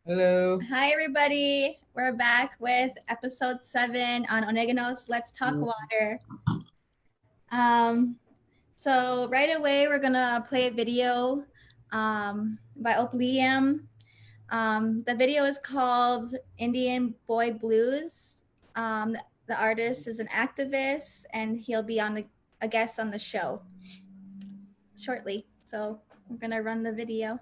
Hello. Hi, everybody. We're back with episode 7 on Ohneganos. Let's talk water. Um, so right away, we're gonna play a video by Opliam. The video is called Indian Boy Blues. The artist is an activist, and he'll be on a guest on the show shortly. So we're gonna run the video.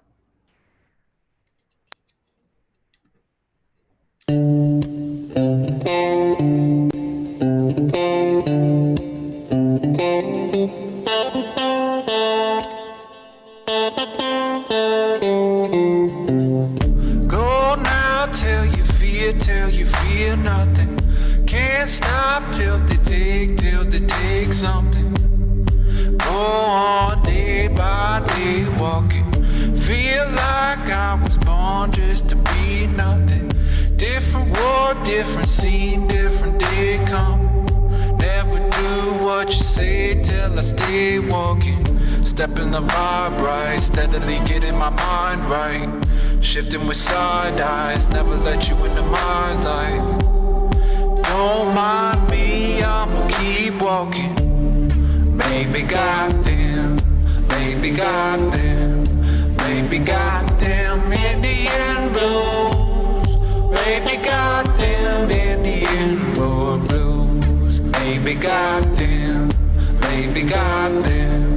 Go now till you feel nothing. Can't stop till they take something. Go on day by day walking. Feel like I was born just to be nothing. Different world, different scene, different day coming. Never do what you say till I stay walking. Stepping the vibe right, steadily getting my mind right. Shifting with side eyes, never let you into my life. Don't mind me, I'ma keep walking. Maybe goddamn, maybe goddamn, maybe goddamn Indian blues. Maybe goddamn Indian boy blues. Maybe goddamn, maybe goddamn,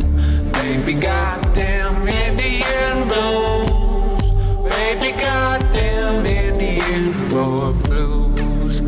maybe goddamn Indian blues. Maybe goddamn Indian boy blues.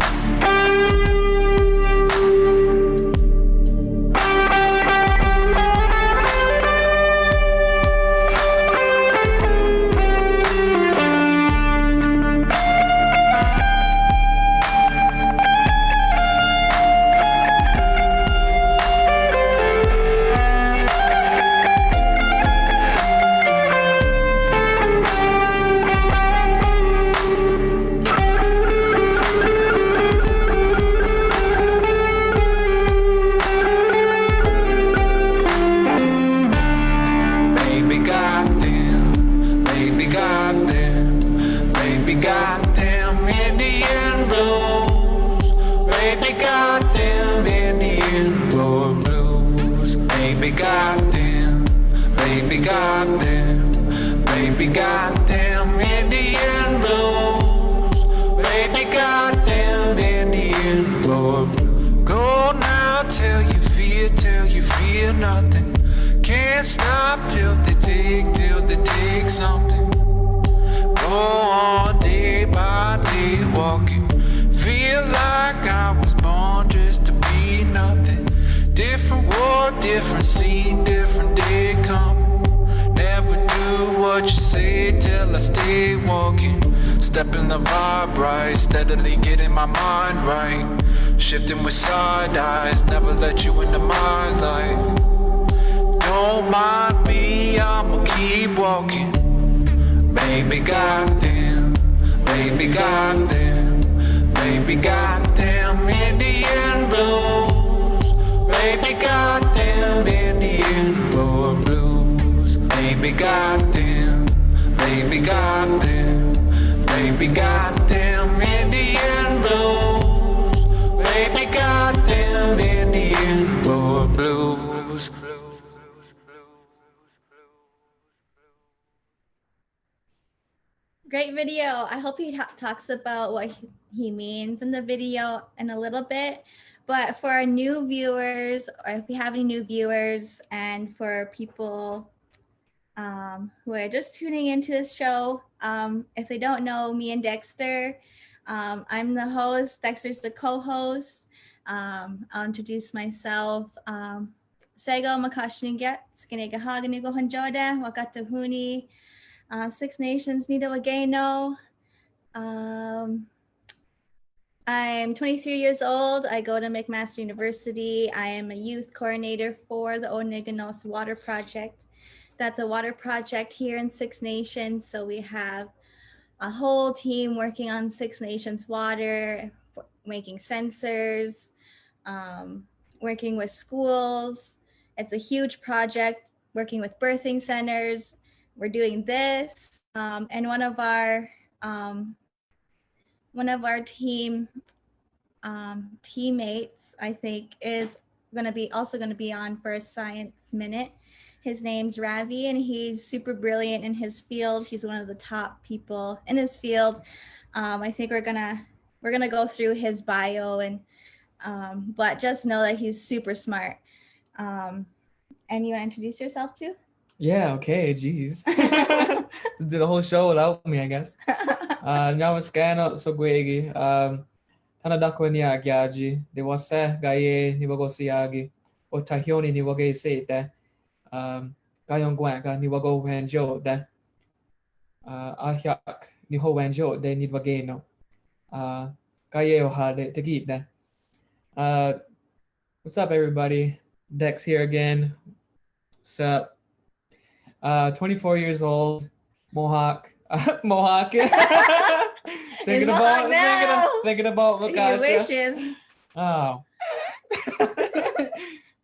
Different scene, different day coming. Never do what you say till I stay walking. Stepping the vibe right, steadily getting my mind right. Shifting with side eyes, never let you into my life. Don't mind me, I'ma keep walking. Baby goddamn, baby goddamn, baby goddamn Indian blues. Baby goddamn Indian boy blues. Baby goddamn, baby goddamn, baby goddamn Indian blues. Baby goddamn Indian boy blues. Great video. I hope he talks about what he means in the video in a little bit. But for our new viewers, or if we have any new viewers, and for people who are just tuning into this show, if they don't know me and Dexter, I'm the host. Dexter's the co-host. I'll introduce myself. Sego Makashnigat, Skinegahagani Gohanjoda, Wakatahuni. Six Nations, Nita Wageno. I'm 23 years old. I go to McMaster University. I am a youth coordinator for the Ohneganos Water Project. That's a water project here in Six Nations. So we have a whole team working on Six Nations water, making sensors, working with schools. It's a huge project, working with birthing centers. We're doing this. And one of our one of our teammates, I think, is also going to be on for a Science Minute. His name's Ravi, and he's super brilliant in his field. He's one of the top people in his field. I think we're gonna go through his bio, and but just know that he's super smart. And you want to introduce yourself too? Yeah, okay, geez. Did the whole show without me, I guess. Namaskano so gwegi. Tanadako ni agyaji. De wase gaye ni wago siagi. O tahioni ni wage seite. Gayon gwanka ni wago wenjo de. Ahyak ni ho wenjo de ni wageno. Gaye oha de tegit de. What's up, everybody? Dex here again. What's up? 24 years old, Mohawk. Mohawk. thinking about Makasa. He wishes. Oh.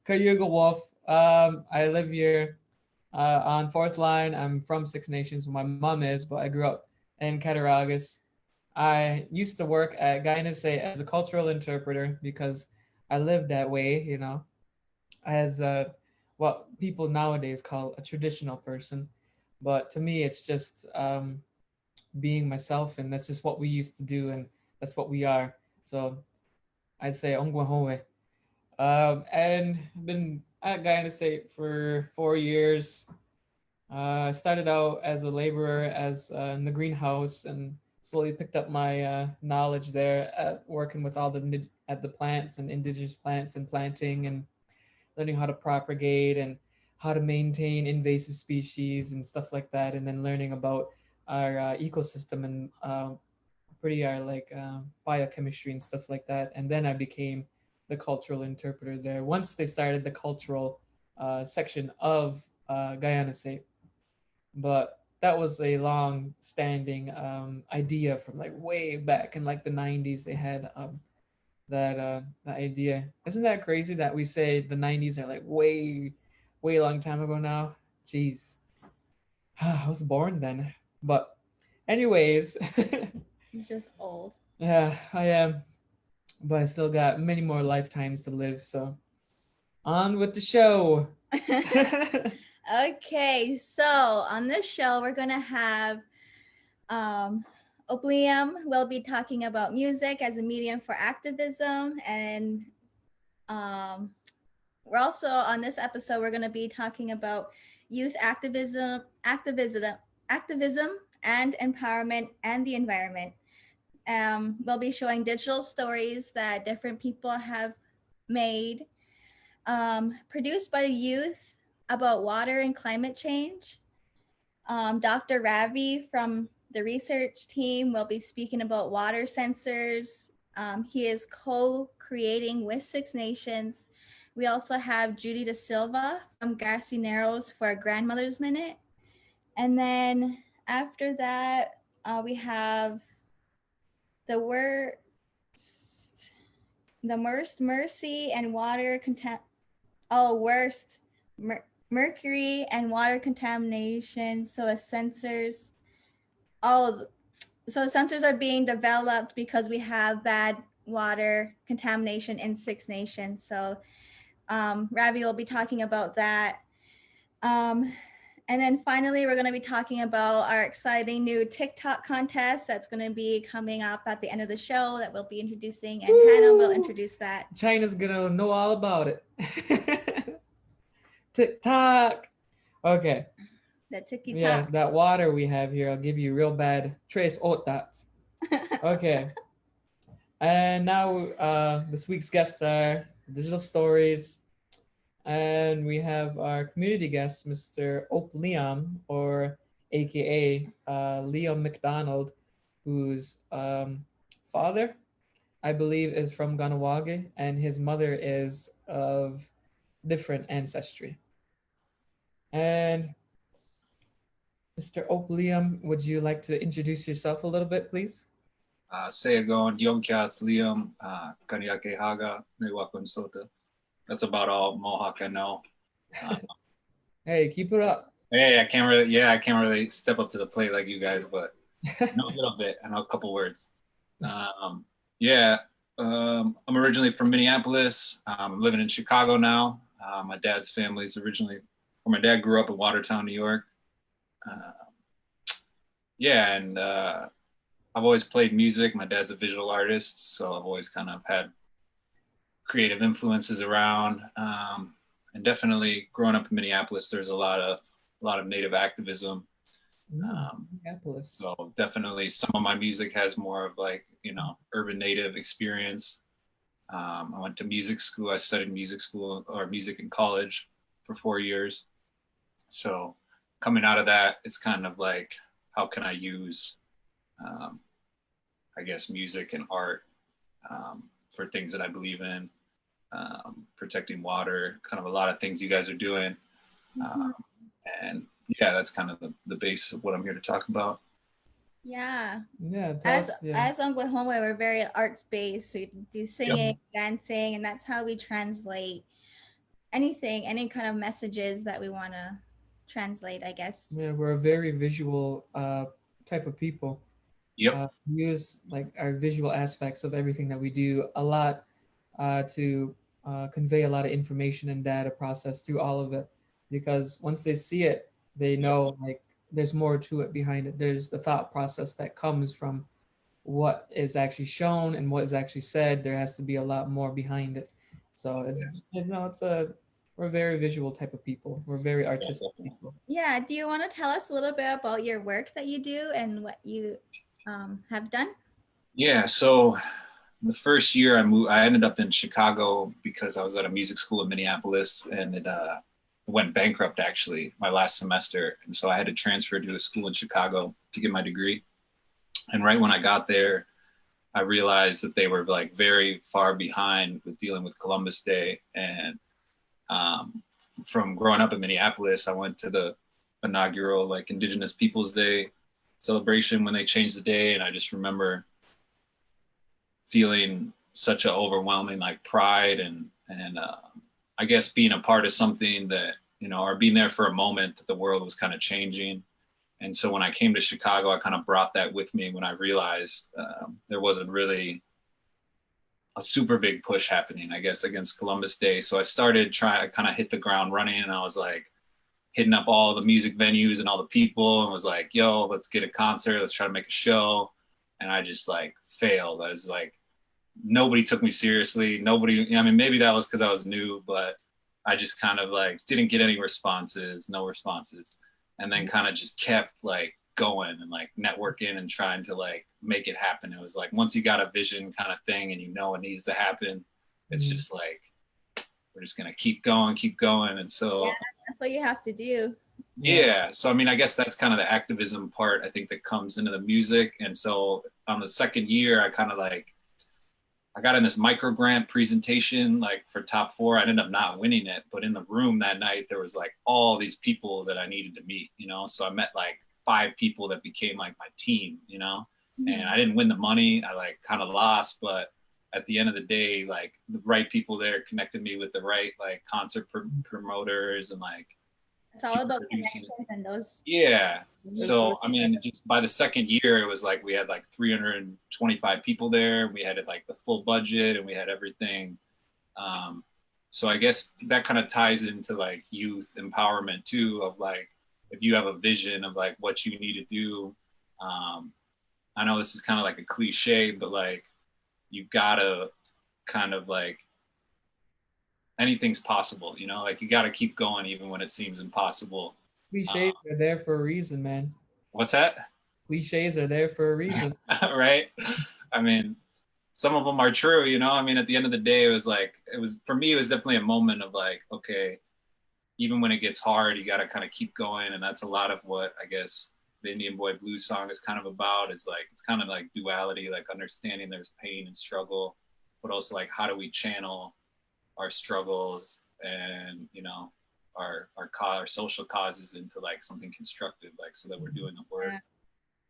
Cayuga Wolf. I live here on 4th Line. I'm from Six Nations. My mom is, but I grew up in Cattaraugus. I used to work at Guestlist as a cultural interpreter because I lived that way, you know, as what people nowadays call a traditional person. But to me, it's just being myself, and that's just what we used to do, and that's what we are. So I'd say Ongwahowe. And I've been at Guestlist for 4 years. I started out as a laborer in the greenhouse, and slowly picked up my knowledge there at working with all the plants and indigenous plants and planting and learning how to propagate and how to maintain invasive species and stuff like that, and then learning about our ecosystem and biochemistry and stuff like that. And then I became the cultural interpreter there once they started the cultural section of Guyana State. But that was a long-standing idea from like way back in like the 90s. They had that idea. Isn't that crazy that we say the 90s are like way long time ago now? Jeez. I was born then. But anyways. He's just old. Yeah, I am. But I still got many more lifetimes to live, so on with the show. Okay, so on this show, we're gonna have Opliam will be talking about music as a medium for activism, and we're also on this episode, we're gonna be talking about youth activism, and empowerment and the environment. We'll be showing digital stories that different people have made, produced by youth about water and climate change. Dr. Ravi from the research team will be speaking about water sensors. He is co-creating with Six Nations. We also have Judy Da Silva from Grassy Narrows for a Grandmother's Minute. And then after that, we have the worst mercy and water mercury and water contamination. So the sensors are being developed because we have bad water contamination in Six Nations. So Ravi will be talking about that. And then finally, we're going to be talking about our exciting new TikTok contest that's going to be coming up at the end of the show that we'll be introducing, and Hannah will introduce that. China's going to know all about it. TikTok. Okay. The TikTok. Yeah, that water we have here, I'll give you real bad trace otats. Okay. And now this week's guests are Digital Stories. And we have our community guest, Mr. Opliam, or AKA Leo McDonald, whose father, I believe, is from Ganawage, and his mother is of different ancestry. And Mr. Opliam, would you like to introduce yourself a little bit, please? Sayagon, Yomkas, Liam, Kanyake Haga, Newakun Sota. That's about all Mohawk I know. Hey, keep it up. Hey, I can't really step up to the plate like you guys, but I know a little bit. I know a couple words. Yeah, I'm originally from Minneapolis. I'm living in Chicago now. My dad's family is originally, or my dad grew up in Watertown, New York. Uh, yeah, and I've always played music. My dad's a visual artist, so I've always kind of had creative influences around. And definitely growing up in Minneapolis, there's a lot of Native activism. Minneapolis. So definitely some of my music has more of like, urban Native experience. I went to music school. I studied music school or music in college for 4 years. So coming out of that, it's kind of like, how can I use, I guess, music and art for things that I believe in, protecting water, kind of a lot of things you guys are doing. And yeah, that's kind of the base of what I'm here to talk about. Yeah. Yeah. As on Guatemala, we're very arts based. We do singing, dancing, and that's how we translate anything, any kind of messages that we want to translate, I guess. Yeah, we're a very visual type of people. Yep. Use like our visual aspects of everything that we do a lot to convey a lot of information and data process through all of it. Because once they see it, they know like there's more to it behind it. There's the thought process that comes from what is actually shown and what is actually said. There has to be a lot more behind it. So we're a very visual type of people. We're very artistic people. Yeah. Do you want to tell us a little bit about your work that you do and what you have done? Yeah. So the first year I ended up in Chicago because I was at a music school in Minneapolis, and it went bankrupt actually my last semester. And so I had to transfer to a school in Chicago to get my degree. And right when I got there, I realized that they were like very far behind with dealing with Columbus Day. And from growing up in Minneapolis, I went to the inaugural like Indigenous Peoples Day celebration when they changed the day. And I just remember feeling such an overwhelming like pride and I guess being a part of something that, or being there for a moment that the world was kind of changing. And so when I came to Chicago, I kind of brought that with me when I realized there wasn't really a super big push happening, I guess, against Columbus Day. So I started trying to kind of hit the ground running, and I was like hitting up all the music venues and all the people and was like, yo, let's get a concert. Let's try to make a show. And I just like failed. I was like, nobody took me seriously. Nobody, I mean, maybe that was because I was new, but I just kind of like didn't get any responses, no responses. And then kind of just kept like going and like networking and trying to like make it happen. It was like, once you got a vision kind of thing and it needs to happen, it's just like, we're just going to keep going. And so that's what you have to do. Yeah. So, I mean, I guess that's kind of the activism part, I think, that comes into the music. And so on the second year, I kind of like, I got in this micro grant presentation, like for top 4. I ended up not winning it, but in the room that night, there was like all these people that I needed to meet, So I met like 5 people that became like my team, and I didn't win the money. I like kind of lost, but at the end of the day, like the right people there connected me with the right like concert promoters and like, it's all about connections and those. Yeah. So, I mean, just by the second year, it was like we had like 325 people there. We had like the full budget and we had everything. So I guess that kind of ties into like youth empowerment too, of like, if you have a vision of like what you need to do. I know this is kind of like a cliche, but like, you gotta kind of like, anything's possible, like you got to keep going even when it seems impossible. Cliches are there for a reason, man. What's that? Cliches are there for a reason. Right. I mean, some of them are true, I mean, at the end of the day, for me, it was definitely a moment of like, okay, even when it gets hard, you got to kind of keep going. And that's a lot of what I guess the Indian Boy Blues song is kind of about, is like, it's kind of like duality, like understanding there's pain and struggle, but also like, how do we channel our struggles and our social causes into like something constructive, like so that we're doing the work.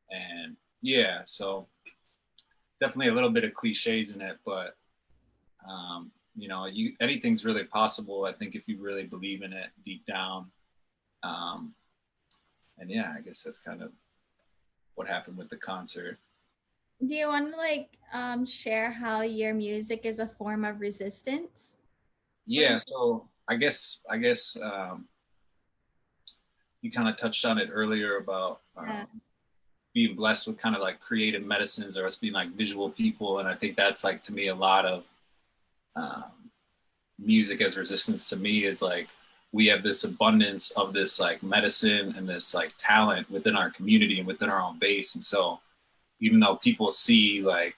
And yeah, so definitely a little bit of cliches in it, but anything's really possible, I think, if you really believe in it deep down. And yeah, I guess that's kind of what happened with the concert. Do you want to like share how your music is a form of resistance? Yeah, so you kind of touched on it earlier about Yeah. being blessed with kind of like creative medicines, or us being like visual people. And I think that's like, to me, a lot of um, music as resistance to me is like, we have this abundance of this like medicine and this like talent within our community and within our own base. And so even though people see like,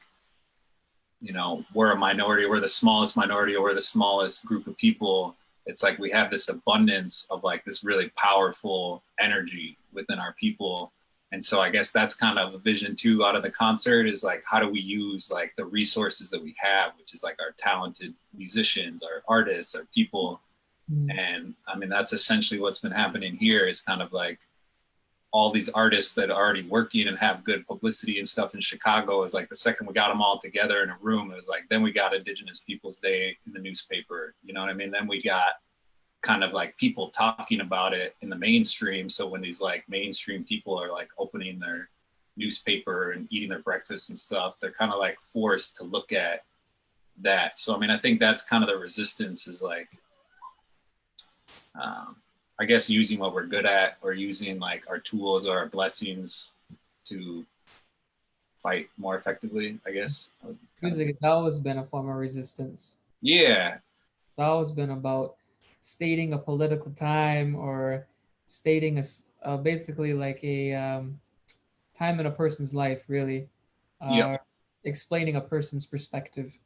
you know, we're a minority, we're the smallest minority, or we're the smallest group of people, it's like we have this abundance of like this really powerful energy within our people. And so I guess that's kind of a vision too out of the concert, is like, how do we use like the resources that we have, which is like our talented musicians, our artists, our people. And I mean, that's essentially what's been happening here, is kind of like all these artists that are already working and have good publicity and stuff in Chicago. Is like, the second we got them all together in a room, it was like, then we got Indigenous Peoples Day in the newspaper, you know what I mean? Then we got kind of like people talking about it in the mainstream. So when these like mainstream people are like opening their newspaper and eating their breakfast and stuff, they're kind of like forced to look at that. So I mean, I think that's kind of the resistance, is like, I guess using what we're good at, or using like our tools or our blessings to fight more effectively, I guess. Music has always been a form of resistance. Yeah. It's always been about stating a political time, or stating basically like a time in a person's life, really. Yep. Explaining a person's perspective.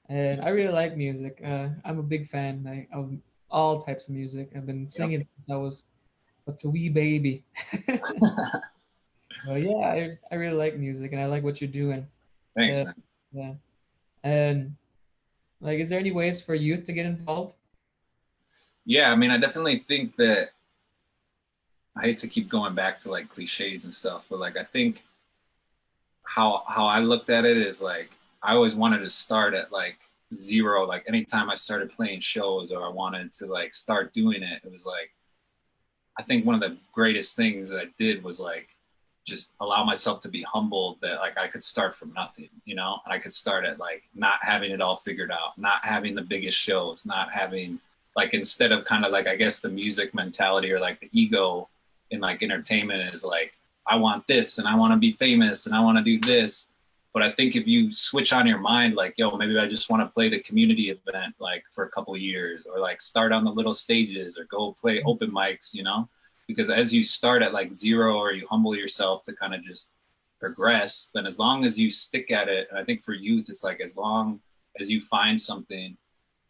And I really like music. I'm a big fan of all types of music. I've been singing since I was a wee baby. Well, yeah, I really like music, and I like what you're doing. Thanks, man. Yeah. And like, is there any ways for youth to get involved? Yeah, I mean, I definitely think that, I hate to keep going back to like cliches and stuff, but like, I think how I looked at it is like, I always wanted to start at like zero. Like anytime I started playing shows, or I wanted to like start doing it, it was like, I think one of the greatest things that I did was like, just allow myself to be humbled that like I could start from nothing, you know, and I could start at like not having it all figured out, not having the biggest shows, not having like, instead of kind of like, I guess the music mentality, or like the ego in like entertainment is like, I want this and I want to be famous and I want to do this. But I think if you switch on your mind, like, yo, maybe I just want to play the community event like for a couple of years, or like start on the little stages, or go play open mics, you know, because as you start at like zero, or you humble yourself to kind of just progress, then as long as you stick at it, and I think for youth, it's like, as long as you find something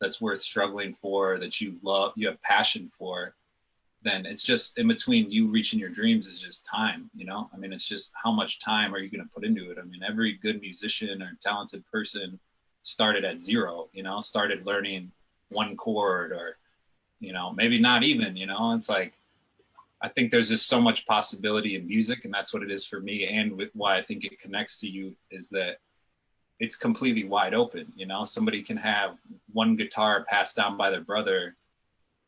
that's worth struggling for, that you love, you have passion for, then it's just, in between you reaching your dreams is just time, you know? I mean, it's just, how much time are you going to put into it? I mean, every good musician or talented person started at zero, you know, started learning one chord, or, you know, maybe not even, you know, it's like, I think there's just so much possibility in music, and that's what it is for me. And with why I think it connects to you is that it's completely wide open. You know, somebody can have one guitar passed down by their brother,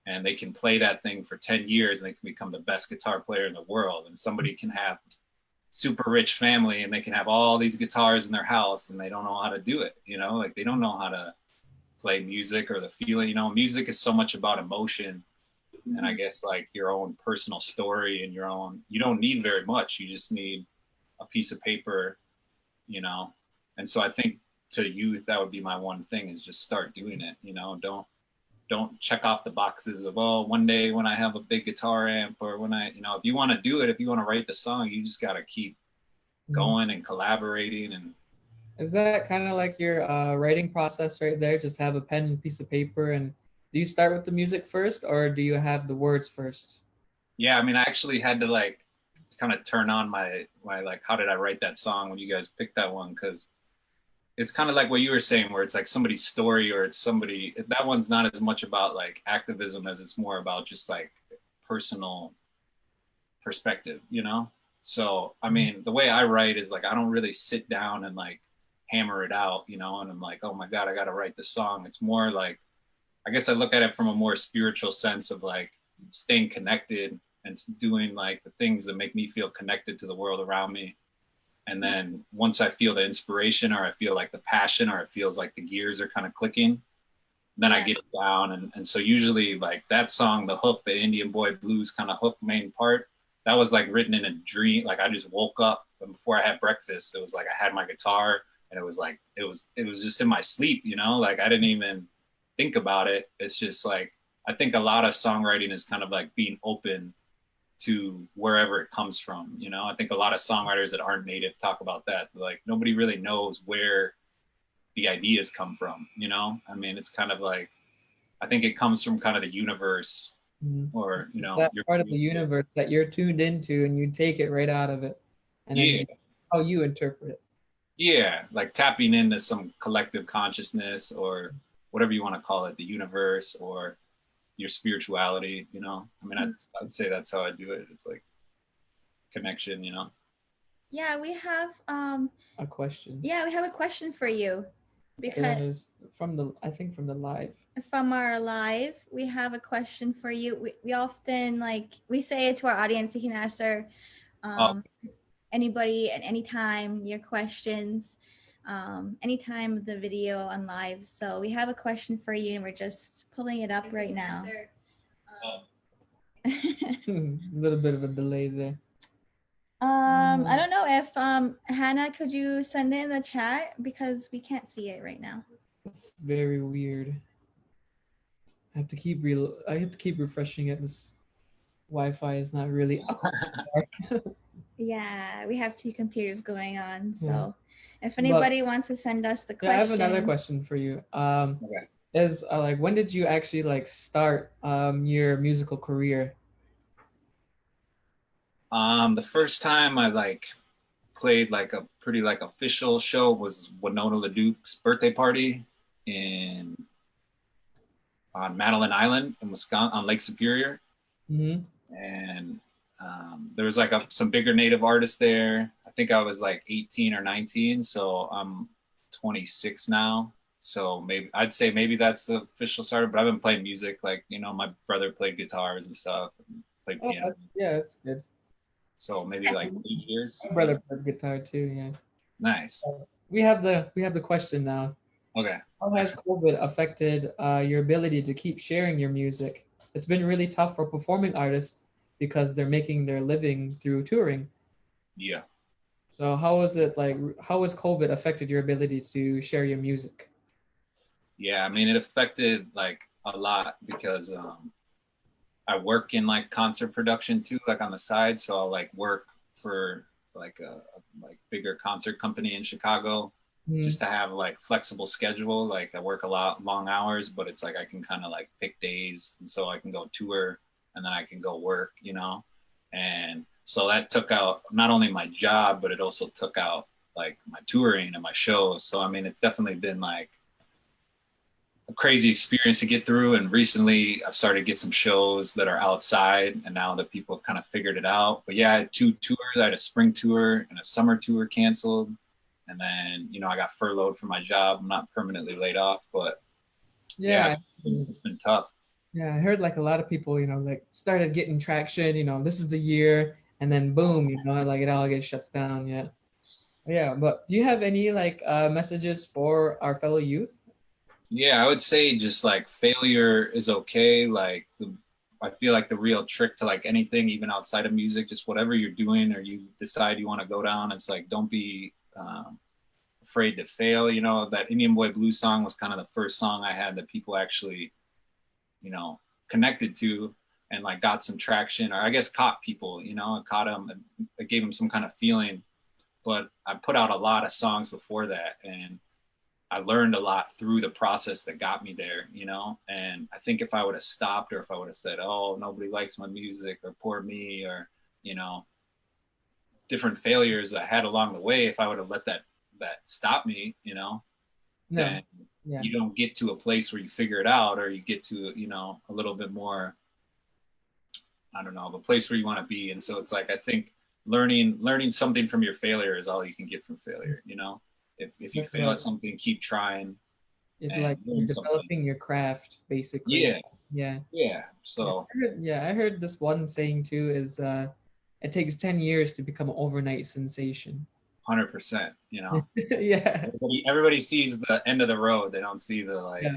and they can play that thing for 10 years and they can become the best guitar player in the world. And somebody can have super rich family and they can have all these guitars in their house and they don't know how to do it. You know, like they don't know how to play music, or the feeling, you know, music is so much about emotion. And I guess like your own personal story, and your own, you don't need very much. You just need a piece of paper, you know? And so I think to youth, that would be my one thing, is just start doing it, you know? Don't check off the boxes of, oh, one day when I have a big guitar amp, or when I, you know, if you want to do it, if you want to write the song, you just got to keep going and collaborating. And is that kind of like your writing process right there? Just have a pen and piece of paper, and do you start with the music first, or do you have the words first? Yeah, I mean, I actually had to like kind of turn on my like, how did I write that song when you guys picked that one? Because it's kind of like what you were saying, where it's like somebody's story, or it's somebody, that one's not as much about like activism as it's more about just like personal perspective, you know? So, I mean, the way I write is like, I don't really sit down and like hammer it out, you know? And I'm like, oh my God, I got to write the song. It's more like, I guess I look at it from a more spiritual sense of like staying connected and doing like the things that make me feel connected to the world around me. And then once I feel the inspiration, or I feel like the passion, or it feels like the gears are kind of clicking, then I get down. And so usually like that song, the hook, the Indian Boy Blues kind of hook main part, that was like written in a dream. Like I just woke up, and before I had breakfast, it was like I had my guitar, and it was like, it was just in my sleep, you know, like I didn't even think about it. It's just like, I think a lot of songwriting is kind of like being open to wherever it comes from, you know. I think a lot of songwriters that aren't native talk about that. Like nobody really knows where the ideas come from, you know. I mean, it's kind of like, I think it comes from kind of the universe, or you know, that part of the universe that you're tuned into, and you take it right out of it, and then how you interpret it. Yeah, like tapping into some collective consciousness, or whatever you want to call it, the universe or your spirituality, you know. I mean, I'd say that's how I do it. It's like connection, you know. Yeah, we have a question. Yeah, we have a question for you, because from the, I think from the live. From our live, we have a question for you. We often, like, we say it to our audience. You can ask our anybody at any time your questions, anytime of the video on live. So we have a question for you, and we're just pulling it up right now. A little bit of a delay there. I don't know if Hannah, could you send it in the chat, because we can't see it right now. It's very weird. I have to keep refreshing it. This Wi-Fi is not really up. Yeah, we have two computers going on. So if anybody wants to send us the question. I have another question for you. Is like, when did you actually like start your musical career? The first time I like played like a pretty like official show was Winona LaDuke's birthday party on Madeline Island in Wisconsin, on Lake Superior. And there was like some bigger Native artists there. I think I was like 18 or 19, so I'm 26 now. So maybe I'd say maybe that's the official start. But I've been playing music, like, you know, my brother played guitars and stuff, and played piano. Yeah, that's good. So maybe like 8 years. My brother plays guitar too. Yeah. Nice. We have the question now. Okay. How has COVID affected your ability to keep sharing your music? It's been really tough for performing artists because they're making their living through touring. Yeah. So how has COVID affected your ability to share your music? Yeah, I mean, it affected like a lot because I work in like concert production too, like on the side. So I'll like work for like a like bigger concert company in Chicago, just to have like flexible schedule. Like I work a lot long hours, but it's like I can kind of like pick days, and so I can go tour and then I can go work, you know. And so that took out not only my job, but it also took out like my touring and my shows. So I mean, it's definitely been like a crazy experience to get through. And recently I've started to get some shows that are outside, and now that people have kind of figured it out. But yeah, I had 2 tours. I had a spring tour and a summer tour canceled. And then, you know, I got furloughed from my job. I'm not permanently laid off, but yeah, it's been tough. Yeah, I heard like a lot of people, you know, like started getting traction, you know, this is the year, and then boom, you know, like it all gets shut down. Yeah. Yeah. But do you have any like messages for our fellow youth? Yeah, I would say just like failure is okay. Like I feel like the real trick to like anything, even outside of music, just whatever you're doing or you decide you want to go down, it's like, don't be afraid to fail. You know, that Indian Boy Blues song was kind of the first song I had that people actually, you know, connected to and like got some traction, or I guess caught people, you know, it caught them, it gave them some kind of feeling. But I put out a lot of songs before that, and I learned a lot through the process that got me there, you know. And I think if I would have stopped, or if I would have said, oh, nobody likes my music, or poor me, or, you know, different failures I had along the way, if I would have let that stop me, you know, then you don't get to a place where you figure it out, or you get to, you know, a little bit more, I don't know, the place where you want to be. And so it's like, I think learning something from your failure is all you can get from failure, you know. If you fail at something, keep trying. It's like you're developing your craft, basically. Yeah. So I heard this one saying too is it takes 10 years to become an overnight sensation. 100%, you know. Yeah. Everybody sees the end of the road. They don't see the like. Yeah.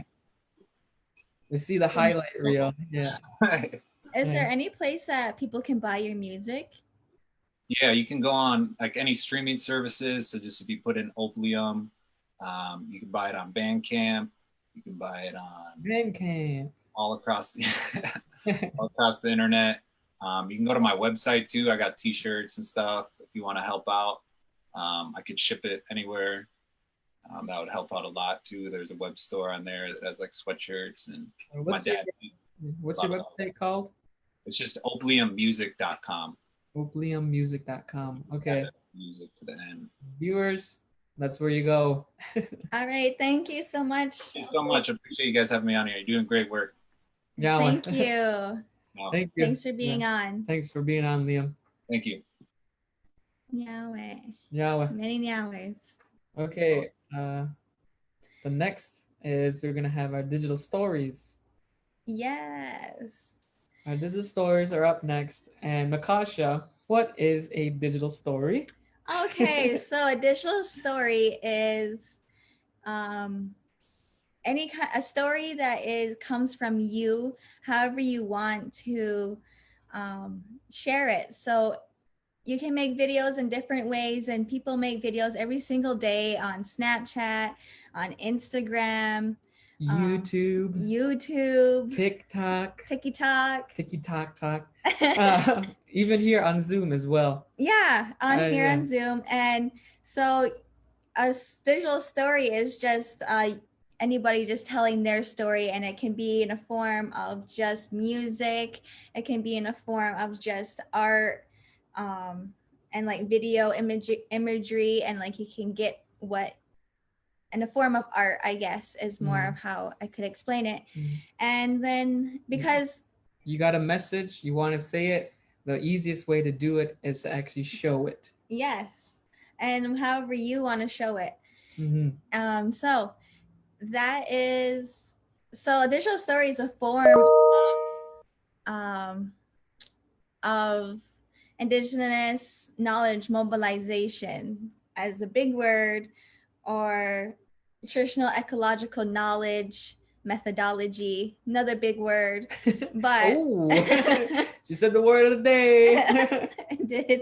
They see the highlight reel. Yeah. Is there any place that people can buy your music? Yeah, you can go on like any streaming services. So just if you put in Opliam, you can buy it on Bandcamp. You can buy it on Bandcamp. all across the internet. You can go to my website too. I got T-shirts and stuff. If you want to help out, I could ship it anywhere. That would help out a lot too. There's a web store on there that has like sweatshirts and What's your website called? It's just opliammusic.com. Opliammusic.com. Okay. Music to the end. Viewers, that's where you go. All right. Thank you so much. Thank you so much. I appreciate you guys having me on here. You're doing great work. Yeah. Thank you. Thank you. Thanks for being on. Thanks for being on, Liam. Thank you. Nyawe. Yeah. Many nyawes. Okay. The next is we're gonna have our digital stories. Yes. Our digital stories are up next. And Makasha, what is a digital story? Okay, so a digital story is a story that comes from you, however you want to share it. So you can make videos in different ways, and people make videos every single day on Snapchat, on Instagram, YouTube, TikTok, TikTok, even here on Zoom as well. Yeah, on Zoom. And so a digital story is just anybody just telling their story, and it can be in a form of just music. It can be in a form of just art, and like video imagery, and like you can get what in a form of art, I guess, is more of how I could explain it. And then because you got a message, you want to say it, the easiest way to do it is to actually show it. Yes. And however you want to show it. So that is, so a digital story is a form of Indigenous knowledge mobilization as a big word, or traditional ecological knowledge methodology, another big word. But she said the word of the day. I did.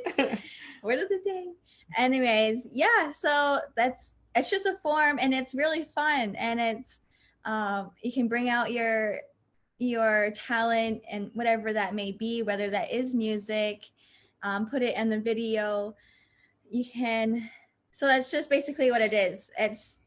Word of the day. Anyways, yeah, so it's just a form, and it's really fun, and it's you can bring out your talent and whatever that may be, whether that is music, put it in the video. You can, so that's just basically what it is. It's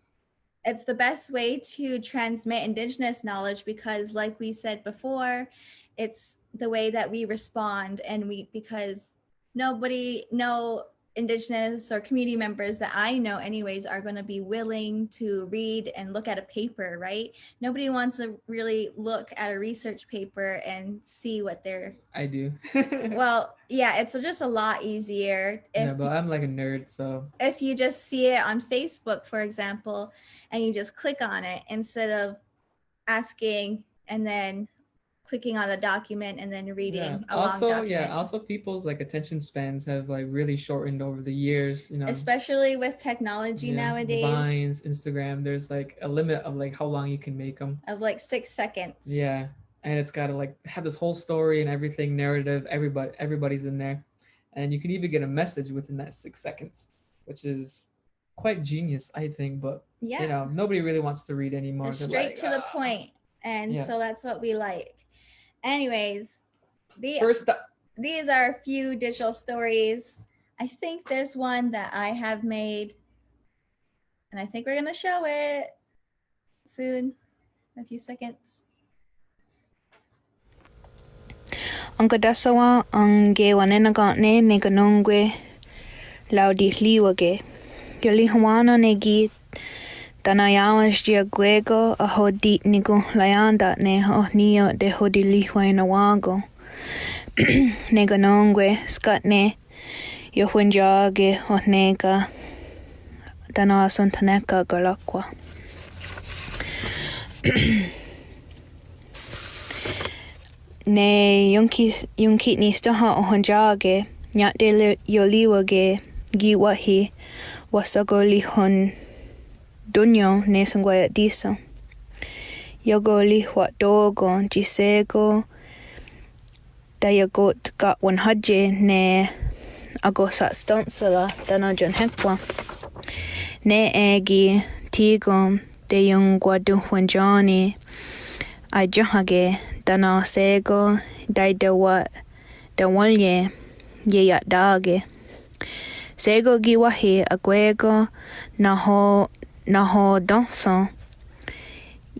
the best way to transmit Indigenous knowledge, because like we said before, it's the way that we respond, and because no Indigenous or community members that I know anyways are going to be willing to read and look at a paper, right? Nobody wants to really look at a research paper and see what they're... I do. Well, yeah, it's just a lot easier. But I'm like a nerd, so... If you just see it on Facebook, for example, and you just click on it instead of asking and then clicking on the document and then reading a long document. Also people's like attention spans have like really shortened over the years, you know. Especially with technology nowadays. Vines, Instagram, there's like a limit of like how long you can make them. Of like 6 seconds. Yeah, and it's got to like have this whole story and everything, narrative, everybody's in there. And you can even get a message within that 6 seconds, which is quite genius, I think, but you know, nobody really wants to read anymore. It's straight to the point. And so that's what we like. Anyways, these are a few digital stories. I think there's one that I have made, and I think we're gonna show it soon, in a few seconds. Ang kadasawa ang Ohneganos ne ganongwe laudi liwage. Yoli hawana negi Tanayamas dia guego a hodi nigo layanda ne ohnia de hodi lihwaina wago. Neganongwe skatne yohunjage ohnega dana sontaneka galakwa. Ne yunki ni staha ohunjage nyat de yoliwage giwahi wasagolihon dunyo ne sangwaya diso. Yogolihwa dogo jisego dayagot got 100 ne agosat stonsala dana John Hekwa. Ne egi tigom de yung guaduhwanjani I johage dana sego daidawa dawalye ye dage. Sego giwahi agwego naho donso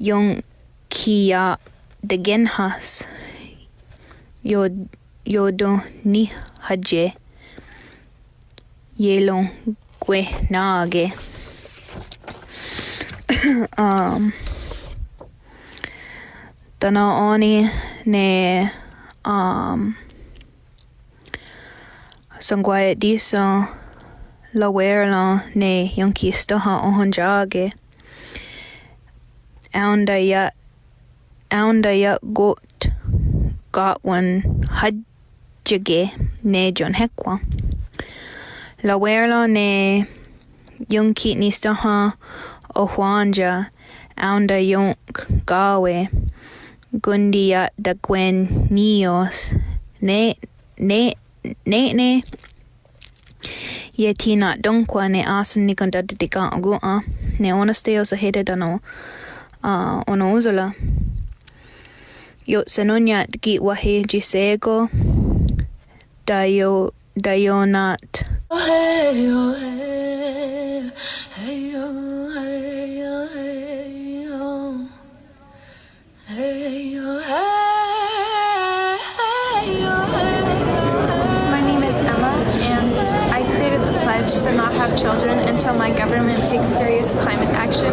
yung kia de genhas yodo ni haje yelong gwe nage. Dana oni ne sangwaya diso lawerlo ne yonki stoha ohonjage aunda ya got one hajjage ne John Hekwa lawerlo ne yonki ni stoha ohwanja aunda yonk gawe gundia da gwen nios ne yetina donkwa ne asun ni kanda dika agua ne onasteo sa hede dano ono uzola yo senonya gi wahe jisego dayonat My name is Emma, and I created the pledge to not have children until my government takes serious climate action,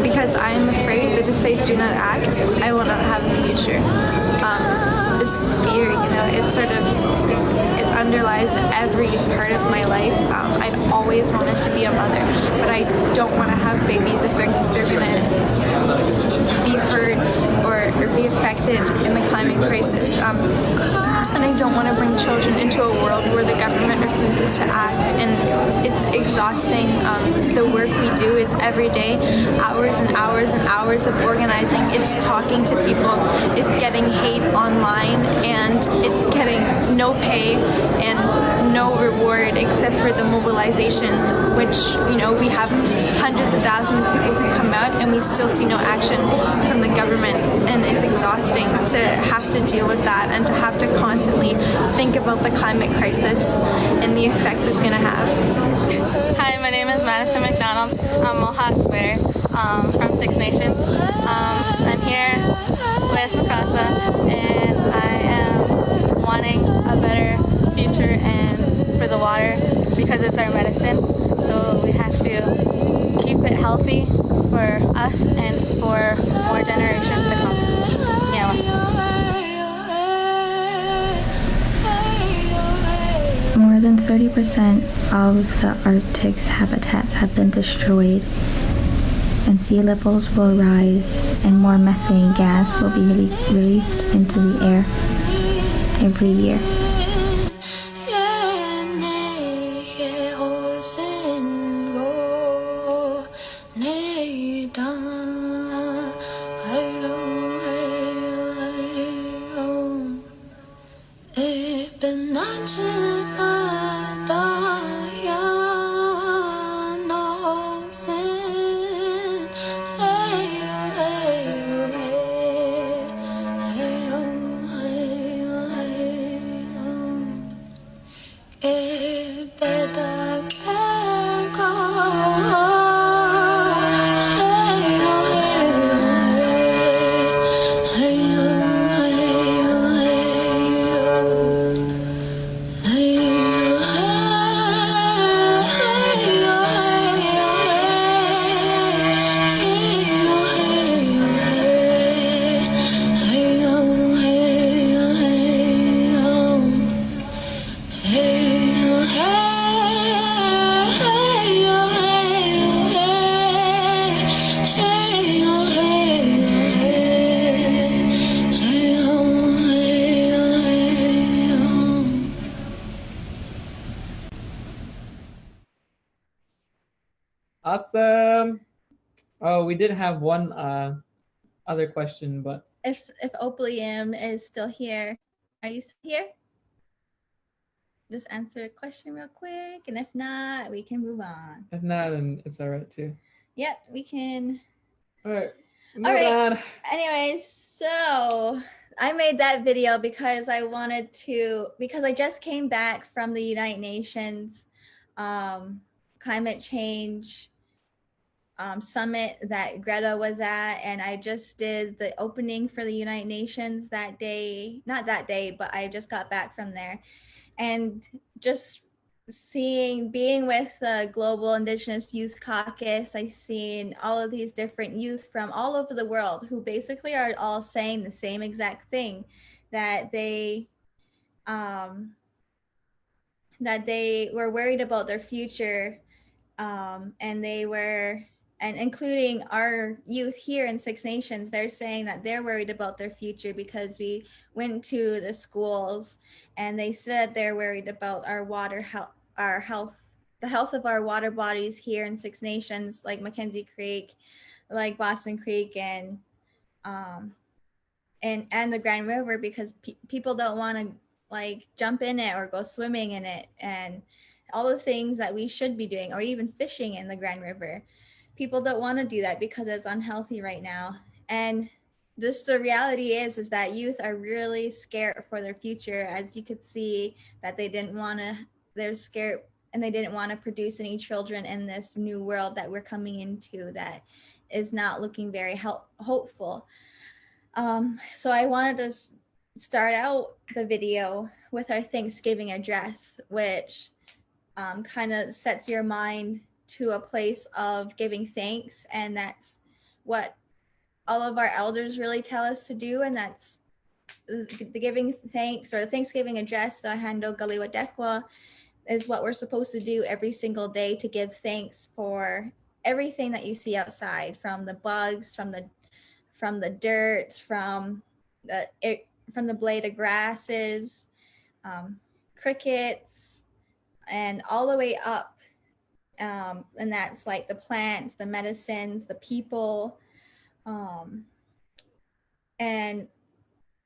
because I am afraid that if they do not act, I will not have a future. This fear, it underlies every part of my life. I'd always wanted to be a mother, but I don't want to have babies if they're gonna be hurt or be affected in the climate crisis. And I don't want to bring children into a world where the government refuses to act, and it's exhausting. The work we do, it's every day, hours and hours and hours of organizing. It's talking to people, it's getting hate online, and it's getting no pay and no reward except for the mobilizations, which, we have hundreds of thousands of people who come out and we still see no action from the government, and it's exhausting to have to deal with that and to have to constantly think about the climate crisis and the effects it's going to have. Hi, my name is Madison McDonald. I'm Mohawk Bear from Six Nations. I'm here with Makasa, and I am wanting a better future and for the water because it's our medicine. So we have to keep it healthy for us and for more generations to come. Yeah. More than 30% of the Arctic's habitats have been destroyed, and sea levels will rise and more methane gas will be released into the air every year. Awesome. Oh, we did have one other question, but If Opliam is still here, are you still here? Just answer a question real quick, and if not, we can move on. if not, then it's all right too. Yep, we can. All right. All right. On. Anyways, so I made that video because I wanted to, because I just came back from the United Nations climate change summit that Greta was at, and I just did the opening for the United Nations that day, not that day, but I just got back from there. And just being with the Global Indigenous Youth Caucus, I've seen all of these different youth from all over the world who basically are all saying the same exact thing, that they were worried about their future, and including our youth here in Six Nations, they're saying that they're worried about their future because we went to the schools and they said they're worried about our health, the health of our water bodies here in Six Nations, like Mackenzie Creek, like Boston Creek, and the Grand River, because people don't want to like jump in it or go swimming in it, and all the things that we should be doing, or even fishing in the Grand River. People don't want to do that because it's unhealthy right now. And the reality is that youth are really scared for their future. As you could see, that they're scared, and they didn't want to produce any children in this new world that we're coming into that is not looking very hopeful. So I wanted to start out the video with our Thanksgiving address, which kind of sets your mind to a place of giving thanks. And that's what all of our elders really tell us to do. And that's the giving thanks, or the Thanksgiving address, the Hando Galiwadekwa, is what we're supposed to do every single day, to give thanks for everything that you see outside, from the bugs, from the dirt, from the blade of grasses, crickets, and all the way up. And that's like the plants, the medicines, the people. And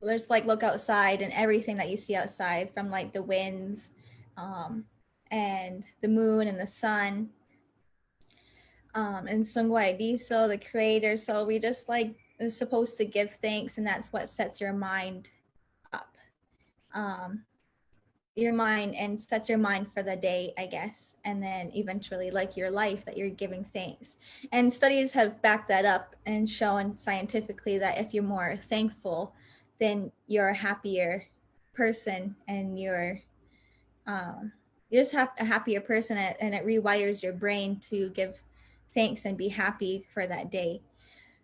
just like look outside, and everything that you see outside, from like the winds, and the moon and the sun, and Sungwai Diso, the creator. So we just like is supposed to give thanks, and that's what sets your mind up. Sets your mind for the day, I guess, and then eventually like your life, that you're giving thanks. And studies have backed that up and shown scientifically that if you're more thankful, then you're a happier person, and you're just a happier person, and it rewires your brain to give thanks and be happy for that day.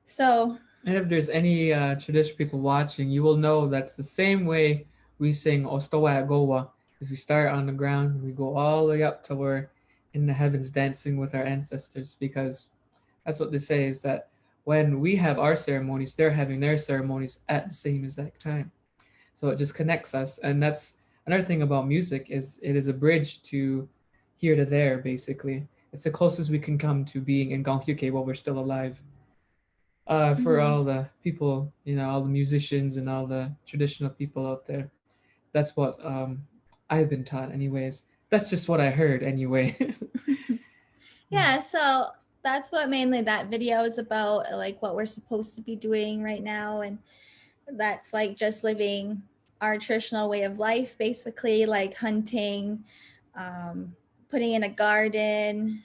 So, and if there's any traditional people watching, you will know that's the same way we sing Ostowa Gowa. Is we start on the ground and we go all the way up till we're in the heavens dancing with our ancestors, because that's what they say, is that when we have our ceremonies, they're having their ceremonies at the same exact time. So it just connects us. And that's another thing about music, is it is a bridge to here to there, basically. It's the closest we can come to being in Gonghyuke while we're still alive. For all the people, all the musicians and all the traditional people out there. That's what I've been taught anyways. That's just what I heard anyway. Yeah, so that's what mainly that video is about, like what we're supposed to be doing right now. And that's like just living our traditional way of life, basically, like hunting, putting in a garden,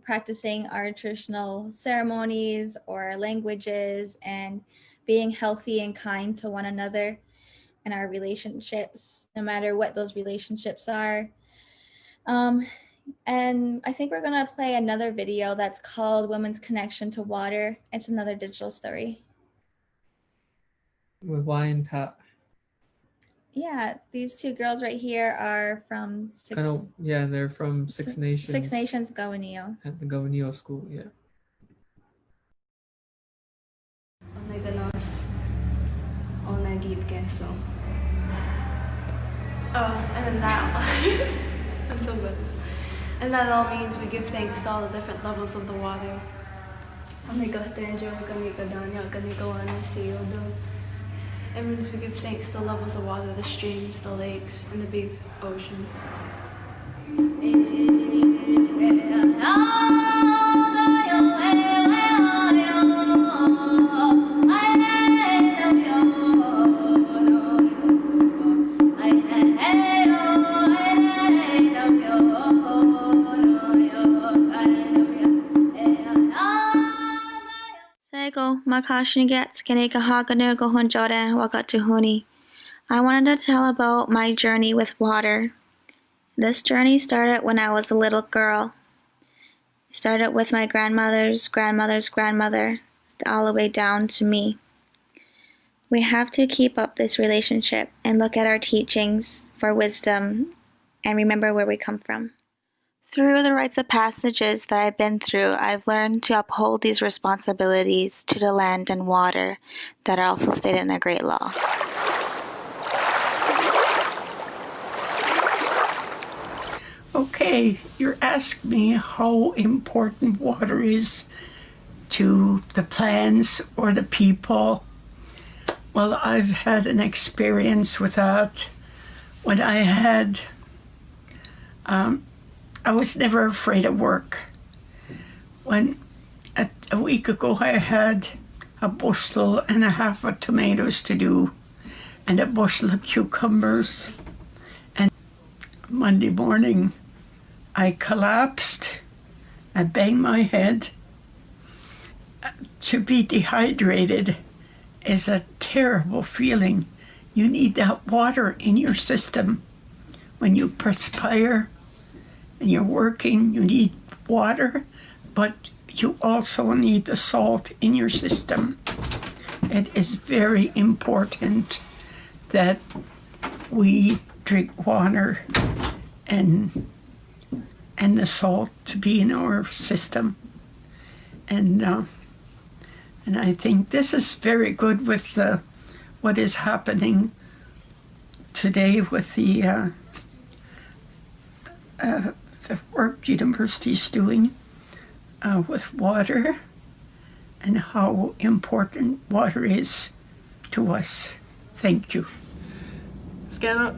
practicing our traditional ceremonies or languages, and being healthy and kind to one another in our relationships, no matter what those relationships are. And I think we're gonna play another video that's called Women's Connection to Water. It's another digital story. With wine tap. Yeah, these two girls right here are from they're from Six Nations. Six Nations Gowanio. At the Gowanio school, yeah. Ohneganos, Ohneganos. Oh, and then that one. I'm so good. And that all means we give thanks to all the different levels of the water. It means we give thanks to the levels of water, the streams, the lakes, and the big oceans. Sego, Makashnigat, Kaneka Haganugo Honjoda, Wakatuhuni. I wanted to tell about my journey with water. This journey started when I was a little girl. It started with my grandmother's grandmother's grandmother, all the way down to me. We have to keep up this relationship and look at our teachings for wisdom and remember where we come from. Through the rites of passages that I've been through, I've learned to uphold these responsibilities to the land and water that are also stated in a great law. Okay, you're asking me how important water is to the plants or the people. Well, I've had an experience with that. When I was never afraid of work. When a week ago I had a bushel and a half of tomatoes to do and a bushel of cucumbers. And Monday morning I collapsed, I banged my head. To be dehydrated is a terrible feeling. You need that water in your system. When you perspire and you're working, you need water, but you also need the salt in your system. It is very important that we drink water and the salt to be in our system. And I think this is very good with what is happening today with the work university is doing with water and how important water is to us. Thank you. Scanner,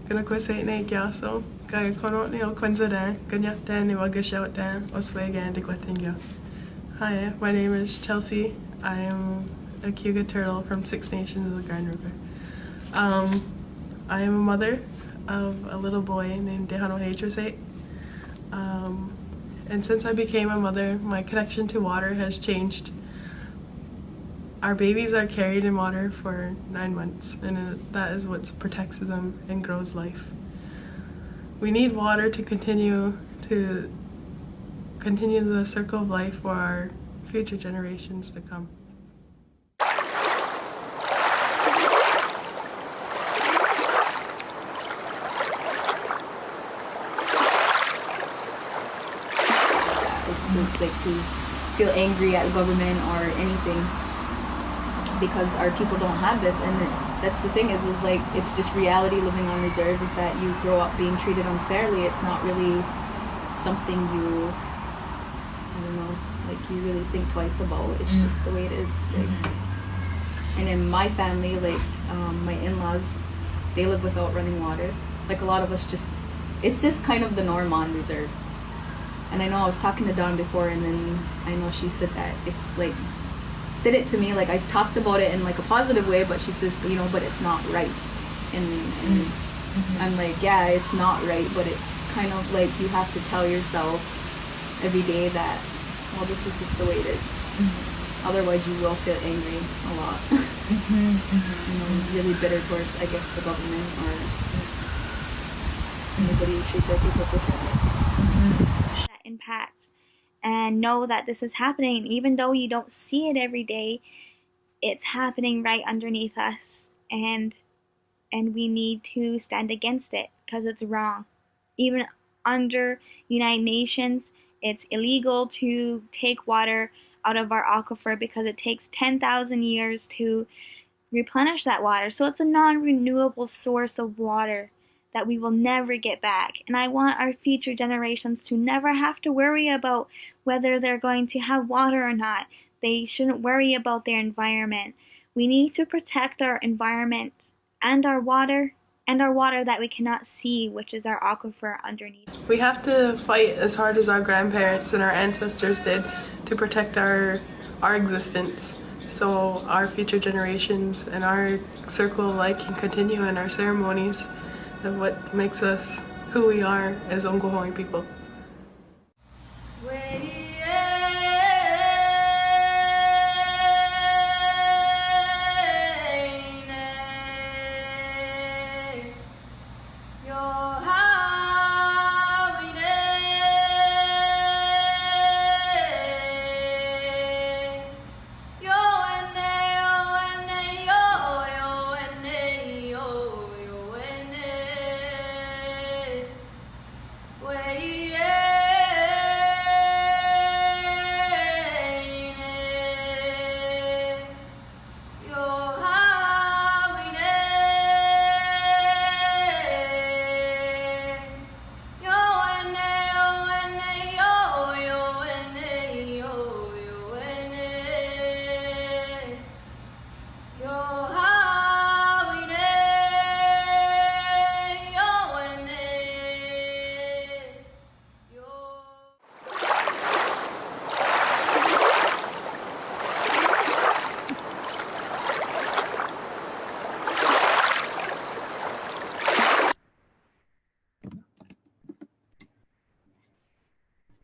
gonna quit ne gaso, guy kono ne o quinzada, ganya dan ne wagashout dan, oswegan de guatinga. Hi, my name is Chelsea. I am a Cayuga turtle from Six Nations of the Grand River. I am a mother of a little boy named Dehano Hajrasate. And since I became a mother, my connection to water has changed. Our babies are carried in water for 9 months, and that is what protects them and grows life. We need water to continue the circle of life for our future generations to come. Like to feel angry at the government or anything because our people don't have this, and that's the thing is like it's just reality living on reserve is that you grow up being treated unfairly. It's not really something you, I don't know, like you really think twice about. It's just the way it is. Like, and in my family, like my in-laws, they live without running water. Like a lot of us it's just kind of the norm on reserve. And I know I was talking to Dawn before, and then I know she said that it's like, said it to me, like I talked about it in like a positive way, but she says, you know, but it's not right. And I'm like, yeah, it's not right, but it's kind of like you have to tell yourself every day that, well, this is just the way it is. Otherwise you will feel angry a lot. You know, really bitter towards, I guess, the government or anybody who treats our people differently. Impact and know that this is happening. Even though you don't see it every day, it's happening right underneath us, and we need to stand against it because it's wrong. Even under United Nations, it's illegal to take water out of our aquifer because it takes 10,000 years to replenish that water. So it's a non-renewable source of water that we will never get back. And I want our future generations to never have to worry about whether they're going to have water or not. They shouldn't worry about their environment. We need to protect our environment and our water that we cannot see, which is our aquifer underneath. We have to fight as hard as our grandparents and our ancestors did to protect our existence, so our future generations and our circle of life can continue in our ceremonies of what makes us who we are as Ongohoe people.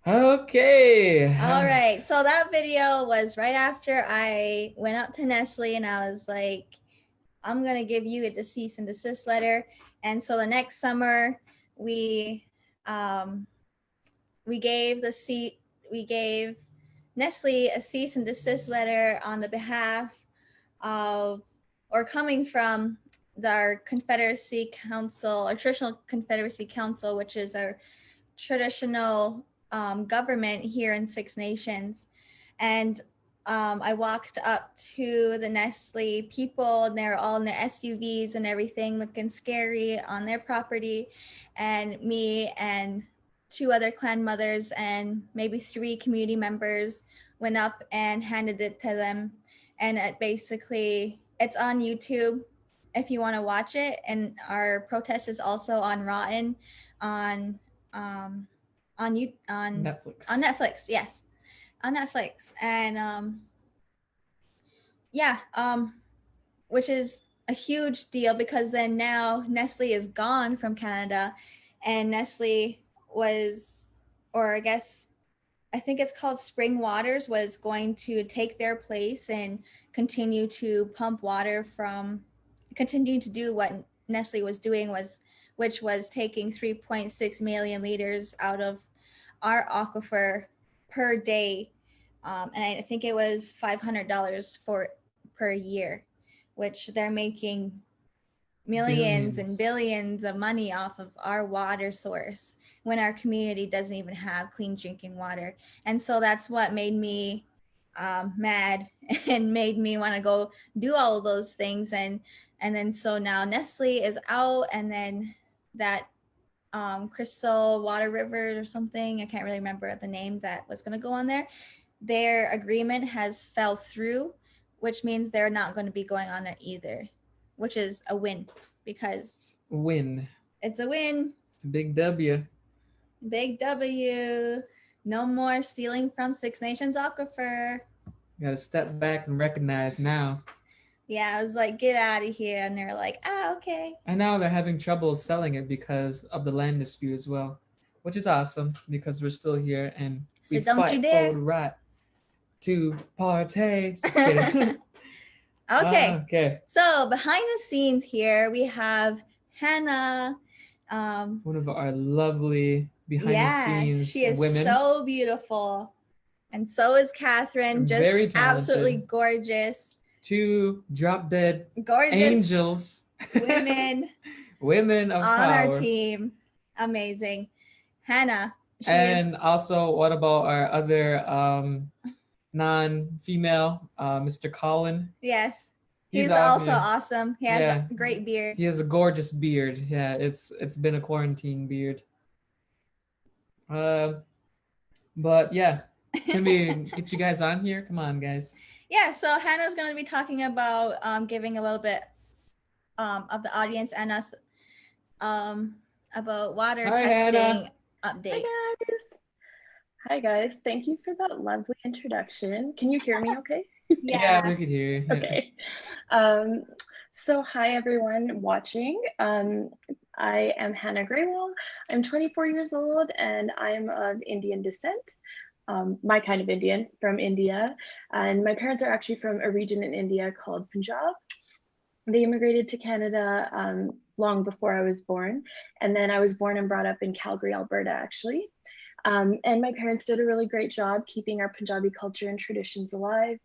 Okay. All right. So that video was right after I went up to Nestle and I was like, I'm going to give you a cease and desist letter. And so the next summer we gave Nestle a cease and desist letter on the behalf of, or coming from our Confederacy Council, our traditional Confederacy Council, which is our traditional government here in Six Nations. And I walked up to the Nestle people and they're all in their SUVs and everything looking scary on their property. And me and 2 other clan mothers and maybe 3 community members went up and handed it to them. And it's on YouTube if you want to watch it. And our protest is also on Rotten on Netflix. On Netflix, yes, on Netflix, and which is a huge deal because then now Nestle is gone from Canada, and Nestle was, or I think it's called Spring Waters, was going to take their place and continue to pump water continue to do what Nestle was doing, which was taking 3.6 million liters out of our aquifer per day. And I think it was $500 per year, which they're making millions and billions of money off of our water source when our community doesn't even have clean drinking water. And so that's what made me mad and made me want to go do all of those things. And then so now Nestle is out, and then that Crystal Water River or something, I can't really remember the name that was going to go on there, their agreement has fell through, which means they're not going to be going on it either, which is a win because it's a win. It's a big W. Big W. No more stealing from Six Nations aquifer. You gotta step back and recognize now. Yeah, I was like, get out of here. And they're like, okay. And now they're having trouble selling it because of the land dispute as well, which is awesome because we're still here and we fight for the right to partay. Just kidding. Okay. So behind the scenes here, we have Hannah. One of our lovely behind the scenes she is women. So beautiful. And so is Catherine, just very talented. Absolutely gorgeous. 2 drop dead gorgeous angels. Women of on power. our team. Amazing. Hannah. Also, what about our other non-female, Mr. Colin? Yes. He's awesome. also awesome. He has Yeah. a great beard. He has a gorgeous beard. Yeah, it's been a quarantine beard. But yeah, can we get you guys on here? Come on, guys. Yeah, so Hannah's going to be talking about giving a little bit of the audience and us about water Hi, testing Hannah. update. Hi guys, thank you for that lovely introduction. Can you hear me okay? Yeah, we could hear you. Okay. So hi everyone watching. I am Hannah Graywell. I'm 24 years old and I'm of Indian descent. My kind of Indian, from India. And my parents are actually from a region in India called Punjab. They immigrated to Canada long before I was born. And then I was born and brought up in Calgary, Alberta, actually. And my parents did a really great job keeping our Punjabi culture and traditions alive.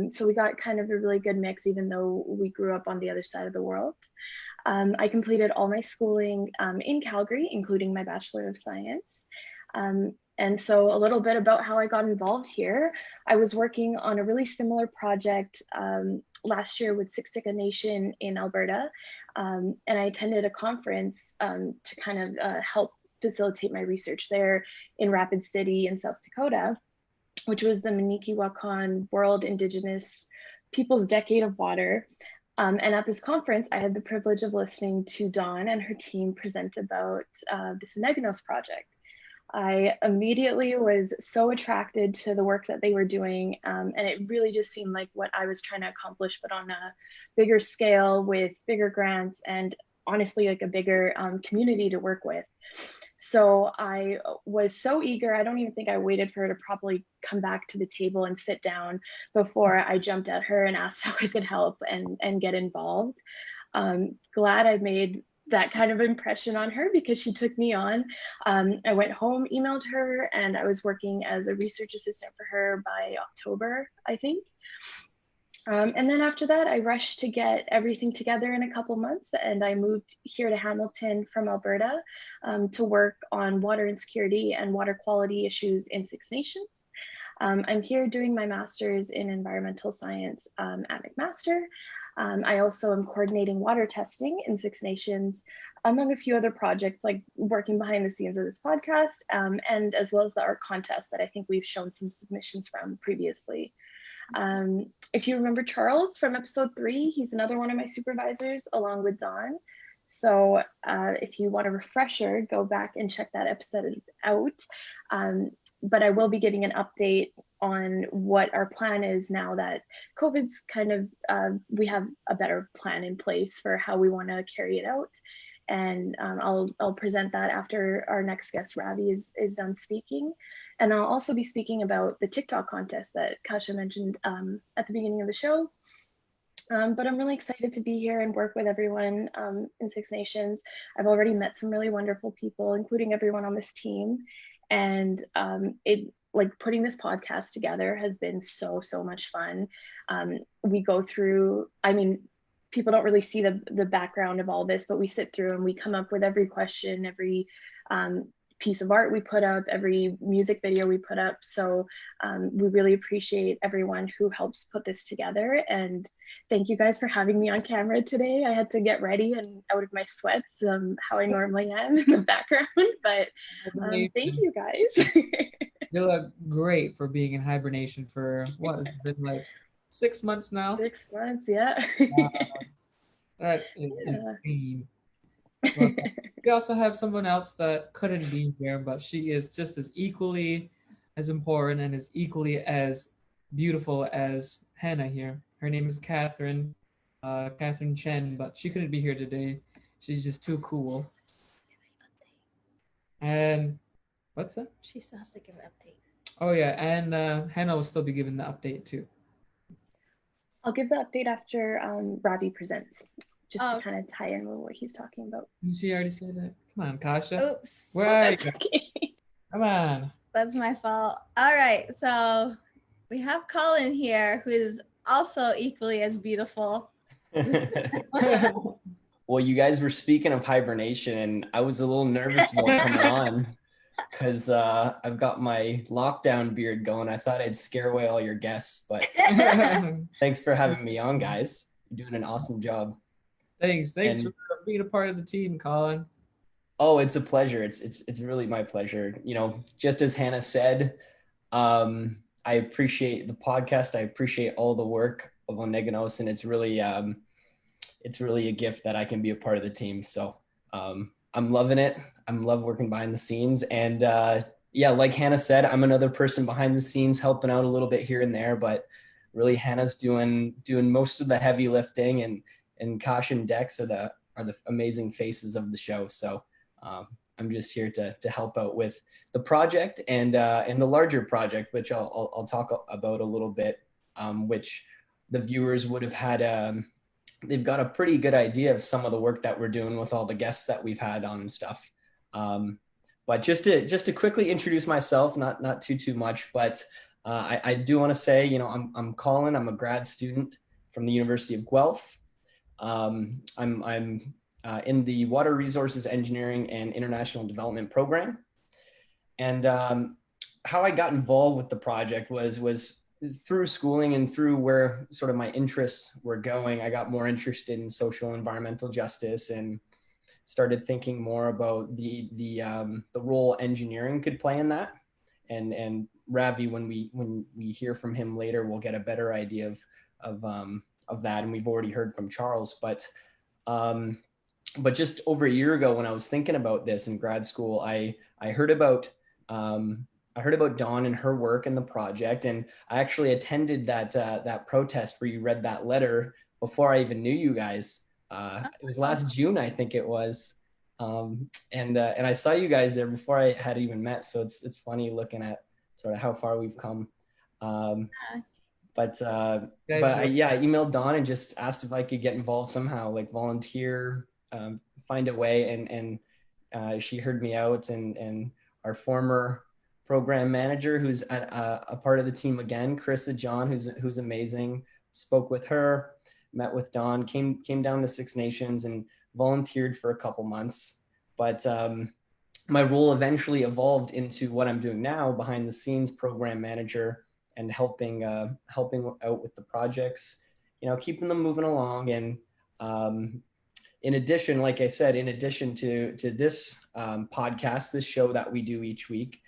So we got kind of a really good mix, even though we grew up on the other side of the world. I completed all my schooling in Calgary, including my Bachelor of Science. And so a little bit about how I got involved here. I was working on a really similar project last year with Siksika Nation in Alberta. And I attended a conference to kind of help facilitate my research there in Rapid City in South Dakota, which was the Manikiwakan World Indigenous Peoples Decade of Water. And at this conference, I had the privilege of listening to Dawn and her team present about this Ohneganos project. I immediately was so attracted to the work that they were doing, and it really just seemed like what I was trying to accomplish, but on a bigger scale with bigger grants and honestly like a bigger community to work with. So I was so eager. I don't even think I waited for her to probably come back to the table and sit down before I jumped at her and asked how I could help and get involved. Glad I made that kind of impression on her because she took me on. I went home, emailed her, and I was working as a research assistant for her by October, I think. And then after that, I rushed to get everything together in a couple months, and I moved here to Hamilton from Alberta to work on water insecurity and water quality issues in Six Nations. I'm here doing my master's in environmental science at McMaster. I also am coordinating water testing in Six Nations, among a few other projects, like working behind the scenes of this podcast, and as well as the art contest that I think we've shown some submissions from previously. If you remember Charles from episode 3, he's another one of my supervisors along with Dawn. So if you want a refresher, go back and check that episode out. But I will be giving an update on what our plan is now that COVID's kind of, we have a better plan in place for how we want to carry it out. And I'll present that after our next guest, Ravi, is done speaking. And I'll also be speaking about the TikTok contest that Kasha mentioned at the beginning of the show. But I'm really excited to be here and work with everyone in Six Nations. I've already met some really wonderful people, including everyone on this team. And like putting this podcast together has been so much fun. We go through, I mean, people don't really see the background of all this, but we sit through and we come up with every question, every piece of art we put up, every music video we put up. So we really appreciate everyone who helps put this together. And thank you guys for having me on camera today. I had to get ready and out of my sweats, how I normally am in the background, but thank you guys. You look great for being in hibernation for what has it been like 6 months now? 6 months, yeah. That is insane. Well, we also have someone else that couldn't be here, but she is just as equally as important and as equally as beautiful as Hannah here. Her name is Catherine, Catherine Chen, but she couldn't be here today. She's just too cool. And what's that? She still has to give an update. Oh yeah, and Hannah will still be giving the update too. I'll give the update after Ravi presents, just to kind of tie in with what he's talking about. She already said that. Come on, Kasha. Oops. Where are you? Okay. Come on. That's my fault. All right, so we have Colin here, who is also equally as beautiful. Well, you guys were speaking of hibernation, and I was a little nervous about coming on because I've got my lockdown beard going. I thought I'd scare away all your guests, but thanks for having me on, guys. You're doing an awesome job. Thanks And- for being a part of the team, Colin. Oh, it's a pleasure. It's really my pleasure. You know, just as Hannah said, I appreciate the podcast. I appreciate all the work of Ohneganos, and it's really a gift that I can be a part of the team. So I'm loving it. I'm love working behind the scenes, and yeah, like Hannah said, I'm another person behind the scenes helping out a little bit here and there, but really Hannah's doing most of the heavy lifting, and Kosh and Dex are the amazing faces of the show. So I'm just here to help out with the project and the larger project, which I'll talk about a little bit, which the viewers would have had. They've got a pretty good idea of some of the work that we're doing with all the guests that we've had on and stuff. But just to quickly introduce myself, not too much, but I do want to say, you know, I'm Colin. I'm a grad student from the University of Guelph. I'm in the Water Resources Engineering and International Development program. And how I got involved with the project was through schooling and through where sort of my interests were going. I got more interested in social environmental justice and started thinking more about the role engineering could play in that. And Ravi, when we hear from him later, we'll get a better idea of that. And we've already heard from Charles, but just over a year ago, when I was thinking about this in grad school, I heard about Dawn and her work in the project, and I actually attended that protest where you read that letter before I even knew you guys. It was last June, I think it was, and I saw you guys there before I had even met. So it's funny looking at sort of how far we've come. But I emailed Dawn and just asked if I could get involved somehow, like volunteer, find a way, and she heard me out, and our former program manager, who's a part of the team again, Carissa John, who's amazing, spoke with her, met with Dawn, came down to Six Nations and volunteered for a couple months. But my role eventually evolved into what I'm doing now, behind the scenes program manager, and helping out with the projects, you know, keeping them moving along. And in addition, like I said, in addition to this podcast, this show that we do each week,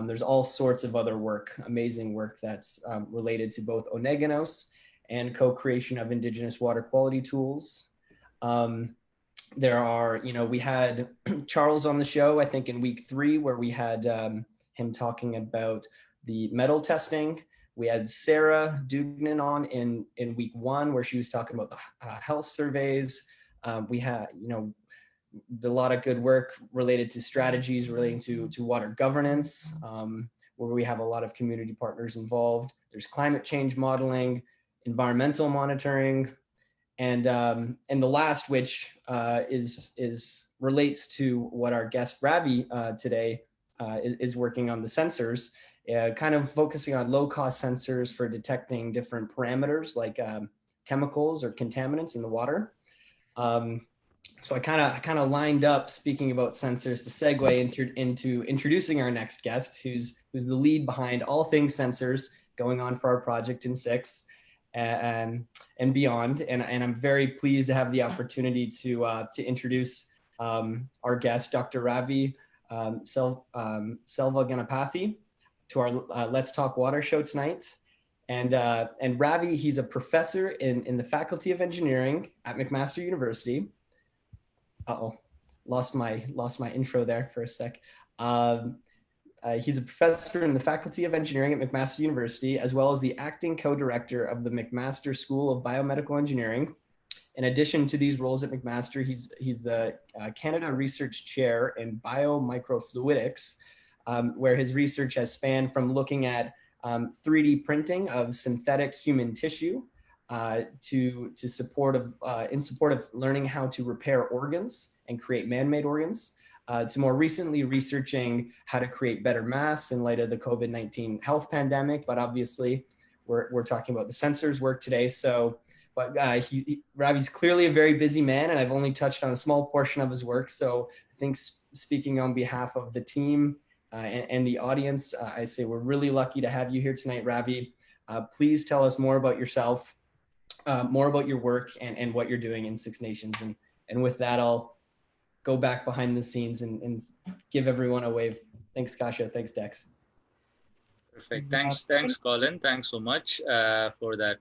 there's all sorts of other work, amazing work that's related to both Ohneganos and co-creation of Indigenous water quality tools. There are, you know, we had Charles on the show, I think in week 3, where we had him talking about the metal testing. We had Sarah Dugnan on in week 1, where she was talking about the health surveys. We had, you know, a lot of good work related to strategies relating to water governance, where we have a lot of community partners involved. There's climate change modeling, environmental monitoring, and the last, which relates to what our guest Ravi today is working on, the sensors, kind of focusing on low-cost sensors for detecting different parameters like chemicals or contaminants in the water. So I kind of lined up, speaking about sensors, to segue into introducing our next guest, who's the lead behind all things sensors going on for our project in Six and beyond. And I'm very pleased to have the opportunity to introduce our guest, Dr. Ravi Selvaganapathy, to our Let's Talk Water show tonight. And Ravi, he's a professor in the Faculty of Engineering at McMaster University. Lost my intro there for a sec. He's a professor in the Faculty of Engineering at McMaster University, as well as the acting co-director of the McMaster School of Biomedical Engineering. In addition to these roles at McMaster, he's the Canada Research Chair in Biomicrofluidics, where his research has spanned from looking at 3D printing of synthetic human tissue in support of learning how to repair organs and create man-made organs, to more recently researching how to create better masks in light of the COVID-19 health pandemic. But obviously, we're talking about the sensors work today. So, but Ravi's clearly a very busy man, and I've only touched on a small portion of his work. So I think speaking on behalf of the team and the audience, I say we're really lucky to have you here tonight, Ravi. Please tell us more about yourself. more about your work and what you're doing in Six Nations. And with that, I'll go back behind the scenes and give everyone a wave. Thanks, Kasha. Thanks, Dex. Perfect. Thanks, Colin. Thanks so much for that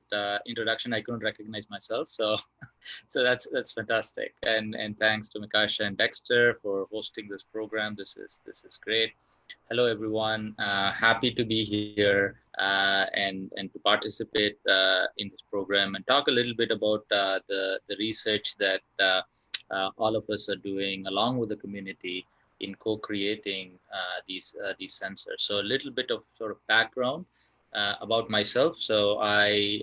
introduction. I couldn't recognize myself, so that's fantastic. And thanks to Makasa and Dexter for hosting this program. This is great. Hello, everyone. Happy to be here and to participate in this program and talk a little bit about the research that all of us are doing along with the community in co-creating these sensors. So a little bit of sort of background about myself. So I,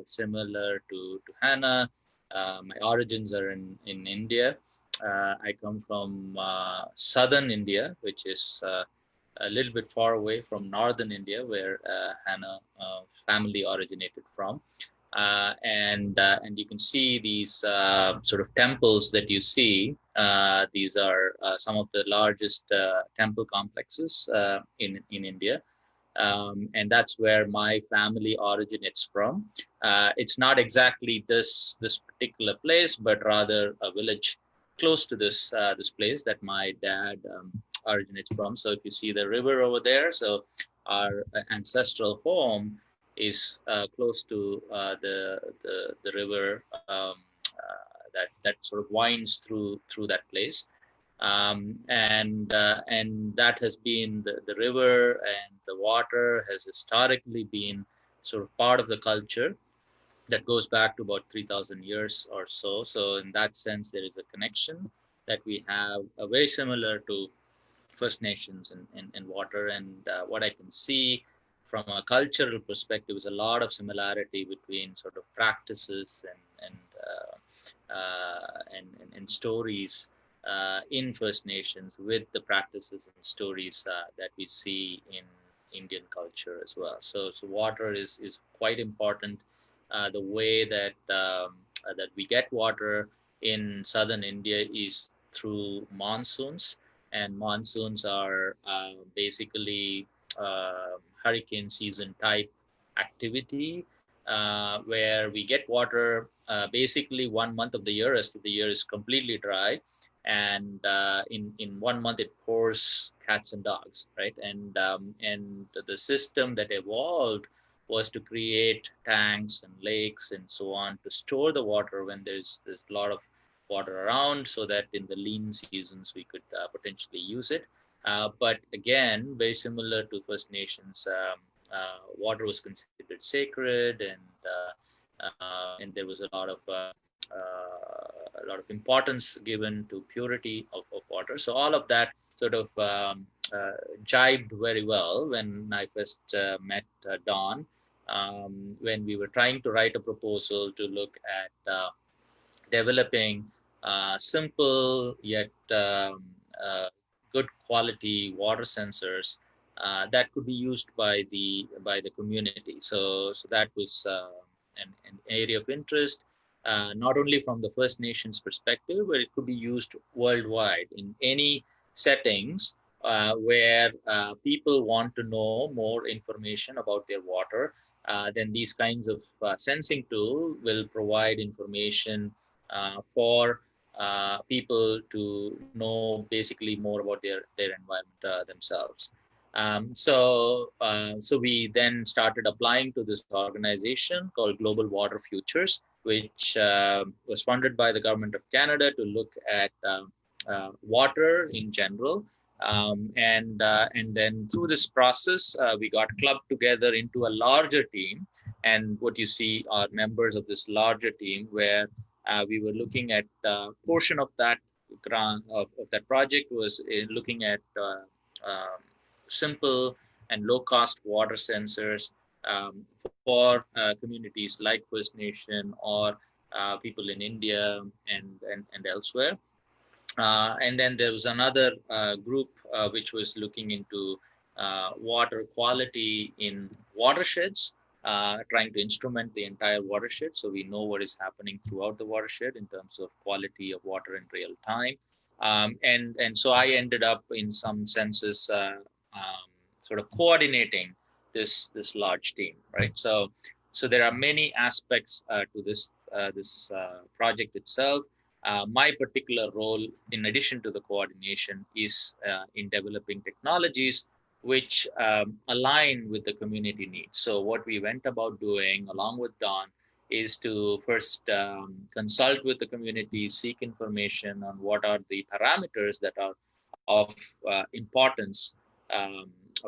similar to Hannah, my origins are in India. I come from southern India, which is a little bit far away from northern India, where Hannah's family originated from. And you can see these sort of temples that you see. These are some of the largest temple complexes in India. And that's where my family originates from. It's not exactly this particular place, but rather a village close to this place that my dad originates from. So if you see the river over there, so our ancestral home is close to the river that sort of winds through that place. And that has been the river, and the water has historically been sort of part of the culture that goes back to about 3,000 years or so. So in that sense, there is a connection that we have, very similar to First Nations and water. And what I can see from a cultural perspective is a lot of similarity between sort of practices and stories in First Nations with the practices and stories that we see in Indian culture as well. So water is quite important. The way that that we get water in southern India is through monsoons, and monsoons are basically hurricane season type activity where we get water basically 1 month of the year. Rest of the year is completely dry, and in 1 month it pours cats and dogs, right? And the system that evolved was to create tanks and lakes and so on to store the water when there's a lot of water around, so that in the lean seasons we could potentially use it. But again, very similar to First Nations, water was considered sacred, and there was a lot of importance given to purity of water. So all of that sort of jibed very well when I first met Dawn, when we were trying to write a proposal to look at developing simple yet good quality water sensors that could be used by the community. So that was an area of interest, not only from the First Nations perspective, but it could be used worldwide in any settings where people want to know more information about their water. Then these kinds of sensing tool will provide information for people to know basically more about their environment themselves. So we then started applying to this organization called Global Water Futures, which was funded by the Government of Canada to look at water in general. And then through this process, we got clubbed together into a larger team. And what you see are members of this larger team, where we were looking at a portion of that grant of that project was looking at simple and low-cost water sensors for communities like First Nation or people in India and elsewhere. And then there was another group which was looking into water quality in watersheds, trying to instrument the entire watershed so we know what is happening throughout the watershed in terms of quality of water in real time. And so I ended up in some senses sort of coordinating this large team, right? So So there are many aspects to this project itself. My particular role, in addition to the coordination, is in developing technologies which align with the community needs. So what we went about doing along with Don is to first consult with the community, seek information on what are the parameters that are of importance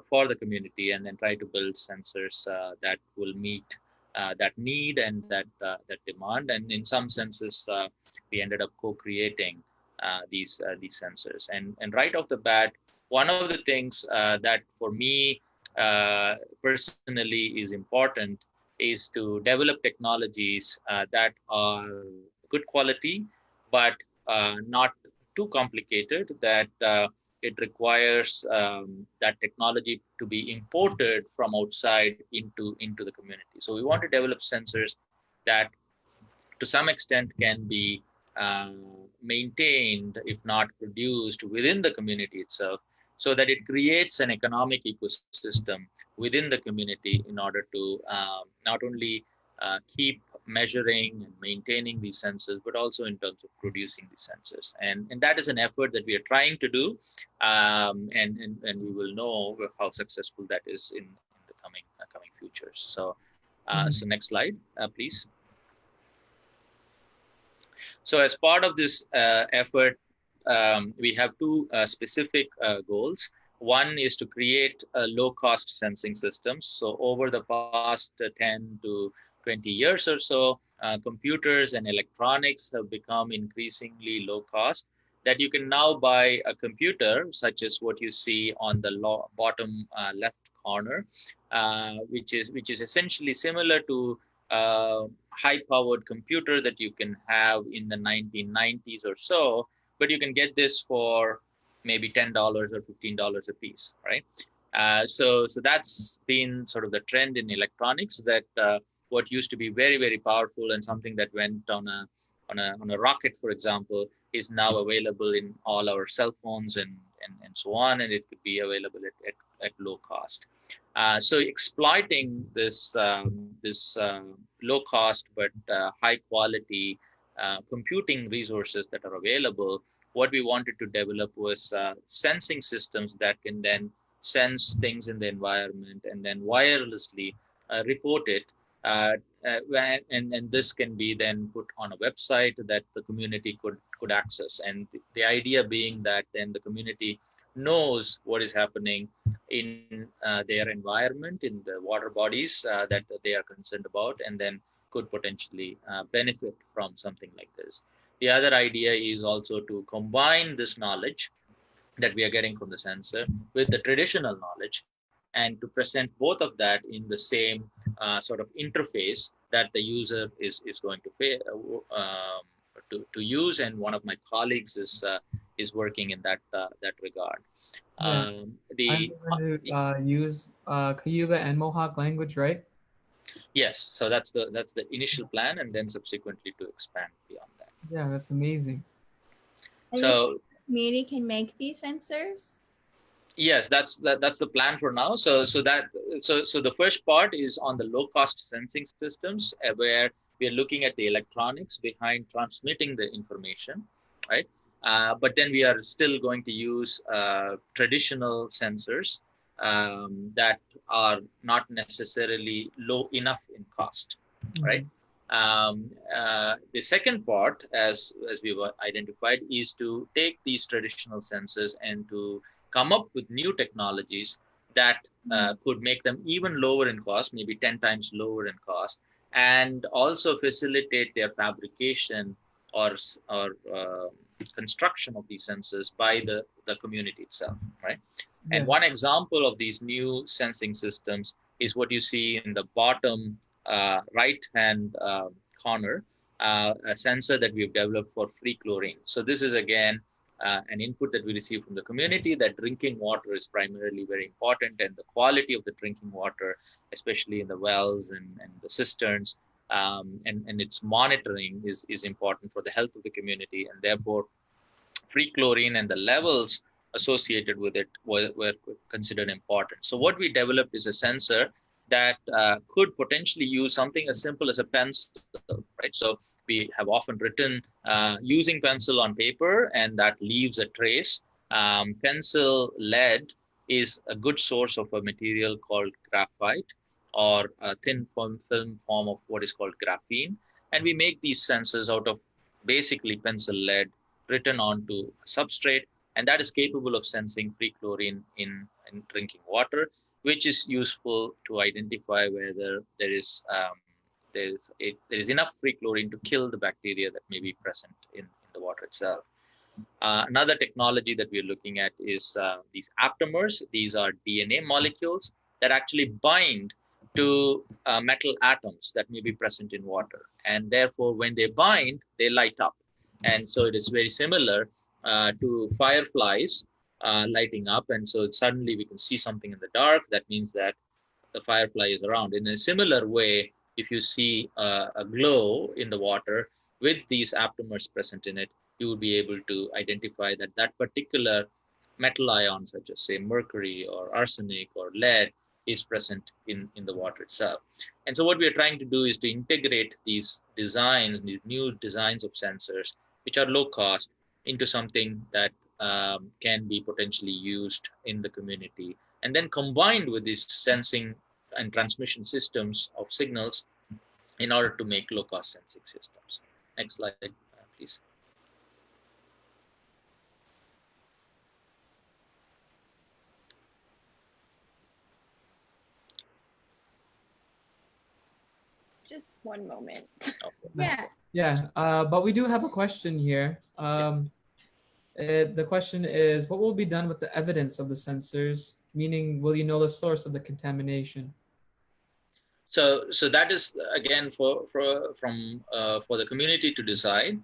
for the community, and then try to build sensors that will meet that need and that demand. And in some senses, we ended up co-creating these sensors. And right off the bat, one of the things that for me personally is important is to develop technologies that are good quality, but not too complicated, that it requires that technology to be imported from outside into the community. So we want to develop sensors that to some extent can be maintained, if not produced, within the community itself, so that it creates an economic ecosystem within the community in order to not only keep measuring and maintaining these sensors, but also in terms of producing these sensors. And that is an effort that we are trying to do, and we will know how successful that is in the coming futures. So, so next slide, please. So as part of this effort, we have two specific goals. One is to create low-cost sensing systems. So over the past 10 to 20 years or so, computers and electronics have become increasingly low cost, that you can now buy a computer, such as what you see on the bottom left corner, which is essentially similar to high-powered computer that you can have in the 1990s or so, but you can get this for maybe $10 or $15 a piece, right? So that's been sort of the trend in electronics, that what used to be very, very powerful and something that went on a rocket, for example, is now available in all our cell phones and so on, and it could be available at low cost. So exploiting this low cost but high quality computing resources that are available, what we wanted to develop was sensing systems that can then sense things in the environment and then wirelessly report it. And this can be then put on a website that the community could access. And the idea being that then the community knows what is happening in their environment, in the water bodies that they are concerned about, and then could potentially benefit from something like this. The other idea is also to combine this knowledge that we are getting from the sensor with the traditional knowledge, and to present both of that in the same sort of interface that the user is going to use. And one of my colleagues is working in that regard. Yeah. I'm going to use Cayuga and Mohawk language, right? Yes, so that's the initial plan, and then subsequently to expand beyond that. Yeah, that's amazing. And so the community can make these sensors? Yes, that's the plan for now. So the first part is on the low cost sensing systems, where we are looking at the electronics behind transmitting the information, right? But then we are still going to use traditional sensors that are not necessarily low enough in cost, right? The second part, as we've identified, is to take these traditional sensors and to come up with new technologies that could make them even lower in cost, maybe 10 times lower in cost, and also facilitate their fabrication or construction of these sensors by the community itself, right? Yeah. And one example of these new sensing systems is what you see in the bottom right-hand corner, a sensor that we've developed for free chlorine. So this is, again, an input that we receive from the community, that drinking water is primarily very important, and the quality of the drinking water, especially in the wells and the cisterns, and its monitoring is important for the health of the community, and therefore free chlorine and the levels associated with it were considered important. So what we developed is a sensor that could potentially use something as simple as a pencil, right? So we have often written using pencil on paper, and that leaves a trace. Pencil lead is a good source of a material called graphite, or a thin film form of what is called graphene. And we make these sensors out of basically pencil lead written onto a substrate, and that is capable of sensing free chlorine in drinking water, which is useful to identify whether there is enough free chlorine to kill the bacteria that may be present in the water itself. Another technology that we're looking at is these aptamers. These are DNA molecules that actually bind to metal atoms that may be present in water. And therefore, when they bind, they light up. And so it is very similar to fireflies lighting up. And so suddenly we can see something in the dark. That means that the firefly is around. In a similar way, if you see a glow in the water with these aptamers present in it, you will be able to identify that that particular metal ion, such as say mercury or arsenic or lead, is present in the water itself. And so what we are trying to do is to integrate these designs, these new designs of sensors, which are low cost, into something that can be potentially used in the community, and then combined with these sensing and transmission systems of signals in order to make low cost sensing systems. Next slide, please. Just one moment. Yeah. But we do have a question here. The question is, what will be done with the evidence of the sensors? Meaning, will you know the source of the contamination? So that is again for the community to decide.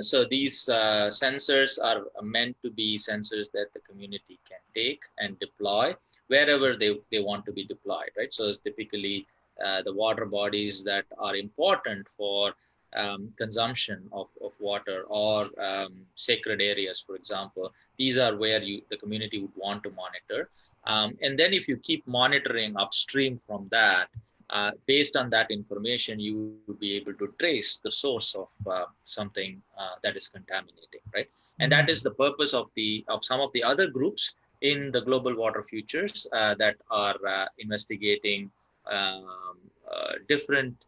So these sensors are meant to be sensors that the community can take and deploy wherever they want to be deployed, right? So it's typically the water bodies that are important for consumption of water, or sacred areas, for example. These are where the community would want to monitor. And then if you keep monitoring upstream from that, based on that information, you would be able to trace the source of something that is contaminating, right? And that is the purpose of some of the other groups in the Global Water Futures that are investigating different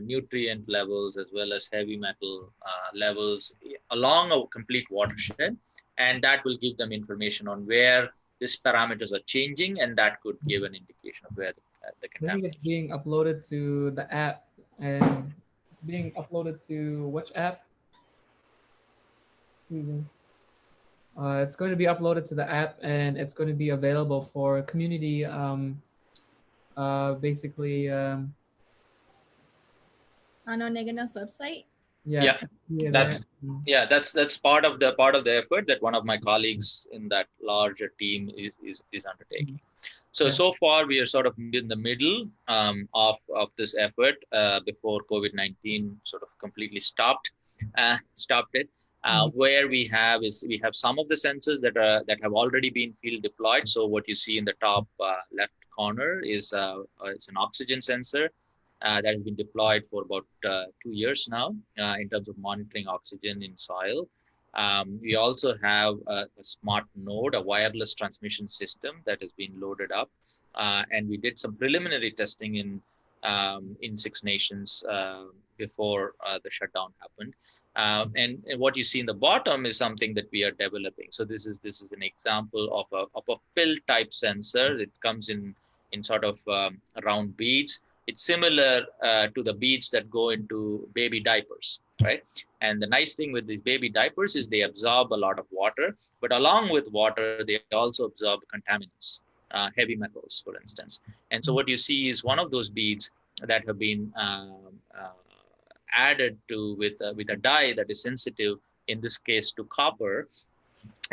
nutrient levels as well as heavy metal levels along a complete watershed, and that will give them information on where these parameters are changing, and that could give an indication of where the contamination. I think it's being uploaded to the app, and it's being uploaded to which app? It's going to be uploaded to the app, and it's going to be available for community. Basically. On Ohneganos website. That's part of the effort that one of my colleagues in that larger team is undertaking. So far we are sort of in the middle of this effort before COVID-19 sort of completely stopped it. Where we have some of the sensors that have already been field deployed. So what you see in the top left corner is it's an oxygen sensor that has been deployed for about 2 years now in terms of monitoring oxygen in soil. We also have a smart node, a wireless transmission system that has been loaded up, and we did some preliminary testing in Six Nations before the shutdown happened. And what you see in the bottom is something that we are developing. So this is an example of a pill type sensor. It comes in sort of round beads. It's similar to the beads that go into baby diapers, right? And the nice thing with these baby diapers is they absorb a lot of water, but along with water, they also absorb contaminants, heavy metals, for instance. And so what you see is one of those beads that have been added to with a dye that is sensitive, in this case to copper.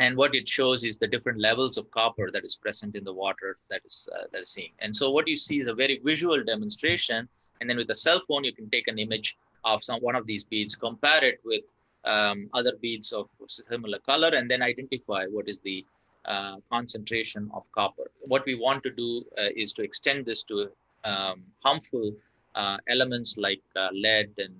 And what it shows is the different levels of copper that is present in the water that is seen. And so what you see is a very visual demonstration. And then with a cell phone, you can take an image of one of these beads, compare it with other beads of similar color, and then identify what is the concentration of copper. What we want to do is to extend this to harmful elements like lead and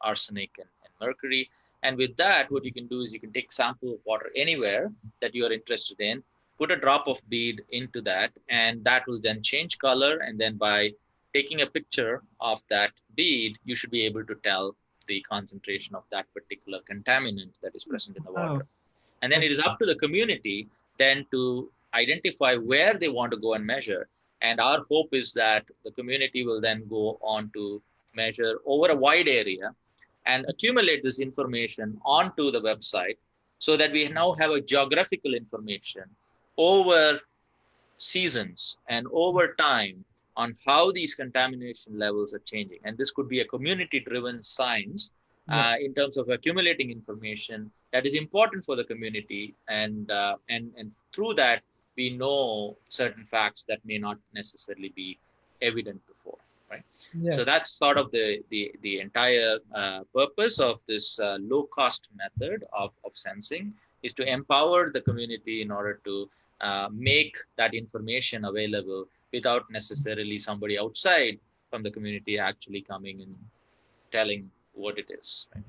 arsenic and mercury. And with that, what you can do is you can take sample of water anywhere that you are interested in, put a drop of bead into that, and that will then change color. And then by taking a picture of that bead, you should be able to tell the concentration of that particular contaminant that is present in the water. And then it is up to the community then to identify where they want to go and measure. And our hope is that the community will then go on to measure over a wide area and accumulate this information onto the website so that we now have a geographical information over seasons and over time on how these contamination levels are changing. And this could be a community-driven science in terms of accumulating information that is important for the community. And through that, we know certain facts that may not necessarily be evident before. Right? Yes. So that's sort of the entire purpose of this low-cost method of sensing, is to empower the community in order to make that information available without necessarily somebody outside from the community actually coming and telling what it is. Right?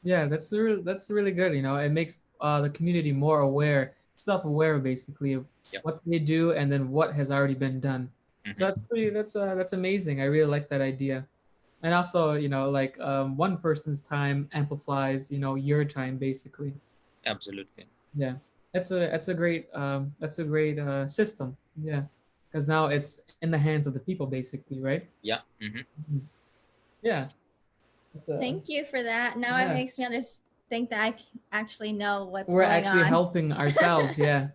Yeah, that's really good. You know, it makes the community more aware, self-aware, basically, of what they do and then what has already been done. So that's amazing. I really like that idea. And also, you know, like one person's time amplifies, you know, your time basically. Absolutely. Yeah, that's a great system. Yeah, because now it's in the hands of the people basically, right? Yeah. Yeah. Thank you for that. Now it makes me think that I actually know what's We're going actually on. helping ourselves. Yeah.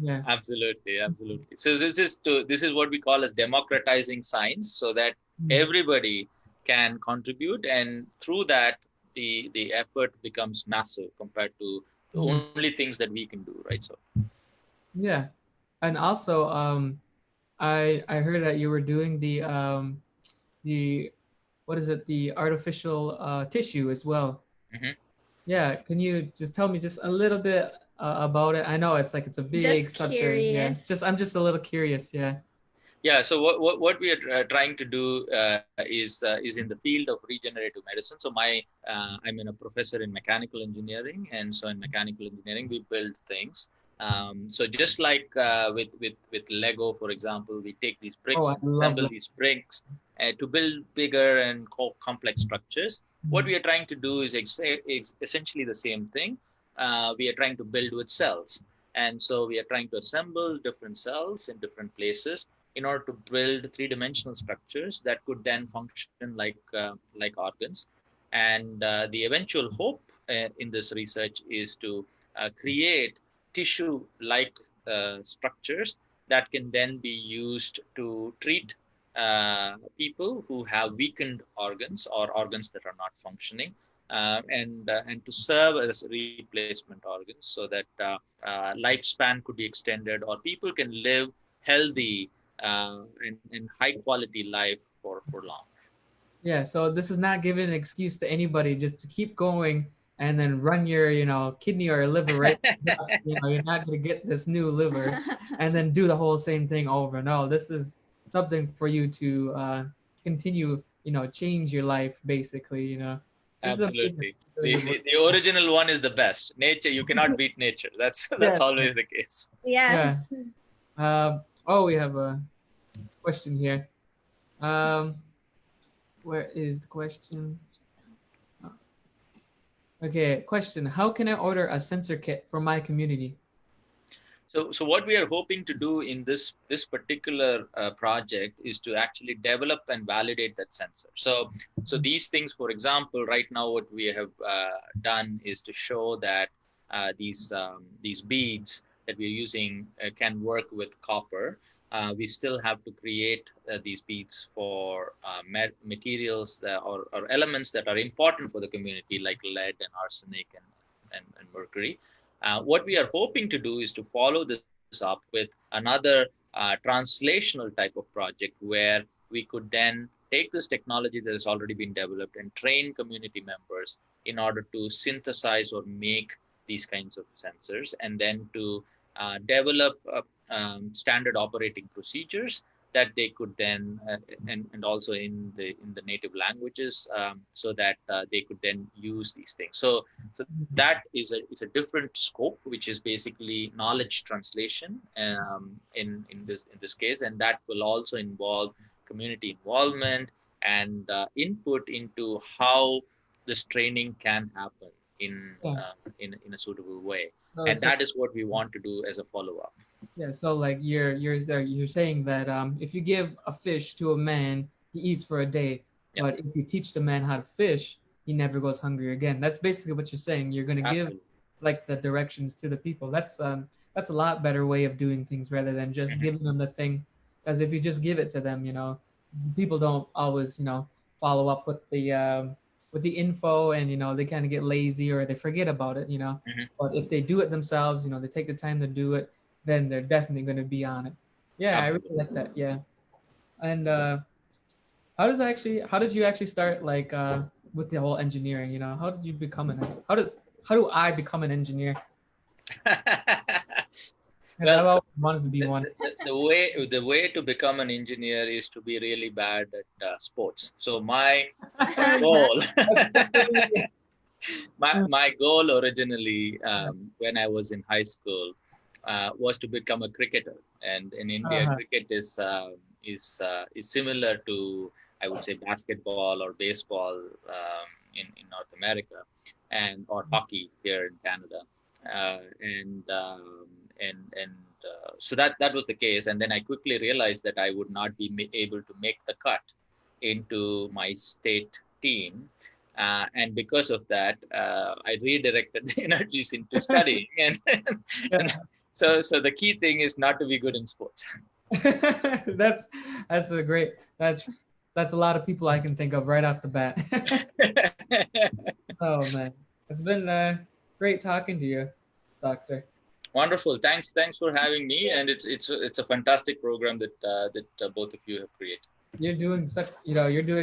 Yeah. Absolutely. So this is what we call as democratizing science, so that everybody can contribute, and through that the effort becomes massive compared to the only things that we can do, right? So yeah. And also I heard that you were doing the what is it, the artificial tissue as well. Yeah, can you just tell me just a little bit about it? I know it's a big subject. Yeah, I'm just a little curious. Yeah. Yeah. So what we are trying to do is in the field of regenerative medicine. So I'm a professor in mechanical engineering, and so in mechanical engineering we build things. So just like with Lego, for example, we take these bricks and assemble these bricks to build bigger and complex structures. What we are trying to do is essentially the same thing. We are trying to build with cells. And so we are trying to assemble different cells in different places in order to build three-dimensional structures that could then function like organs. And the eventual hope in this research is to create tissue-like structures that can then be used to treat people who have weakened organs or organs that are not functioning, and to serve as replacement organs, so that lifespan could be extended, or people can live healthy and high quality life for long. Yeah, so this is not giving an excuse to anybody just to keep going and then run your, kidney or liver right. You're not going to get this new liver and then do the whole same thing over. No, this is something for you to continue, change your life basically, Absolutely. The original one is the best. Nature, you cannot beat nature. That's always the case. Yes. Yeah. We have a question here. Where is the question? Okay, question. How can I order a sensor kit for my community? So what we are hoping to do in this particular project is to actually develop and validate that sensor. So these things, for example, right now what we have done is to show that these beads that we're using can work with copper. We still have to create these beads for materials or elements that are important for the community, like lead and arsenic and mercury. What we are hoping to do is to follow this up with another translational type of project, where we could then take this technology that has already been developed and train community members in order to synthesize or make these kinds of sensors, and then to develop standard operating procedures that they could then and also in the native languages, so that they could then use these things. So that is a different scope, which is basically knowledge translation in this case, and that will also involve community involvement and input into how this training can happen in a suitable way. And that is what we want to do as a follow-up. Yeah, so like you're saying that if you give a fish to a man, he eats for a day, but if you teach the man how to fish, he never goes hungry again. That's basically what you're saying. You're gonna give like the directions to the people. That's a lot better way of doing things rather than just giving them the thing. Because if you just give it to them, people don't always follow up with the info, and they kind of get lazy or they forget about it. But if they do it themselves, they take the time to do it, then they're definitely going to be on it. Yeah, absolutely. I really like that. Yeah. And how did you actually start like with the whole engineering? How did you become how do I become an engineer? Well, I've always wanted to be one. The way to become an engineer is to be really bad at sports. So my goal, my goal originally when I was in high school was to become a cricketer. And in India, cricket is similar to, I would say, basketball or baseball in North America, or hockey here in Canada. So that was the case. And then I quickly realized that I would not be able to make the cut into my state team. And because of that, I redirected the energies into studying. And so the key thing is not to be good in sports. That's a lot of people I can think of right off the bat. Oh man, it's been great talking to you, Doctor. Wonderful. Thanks for having me. And it's a fantastic program that both of you have created. You're doing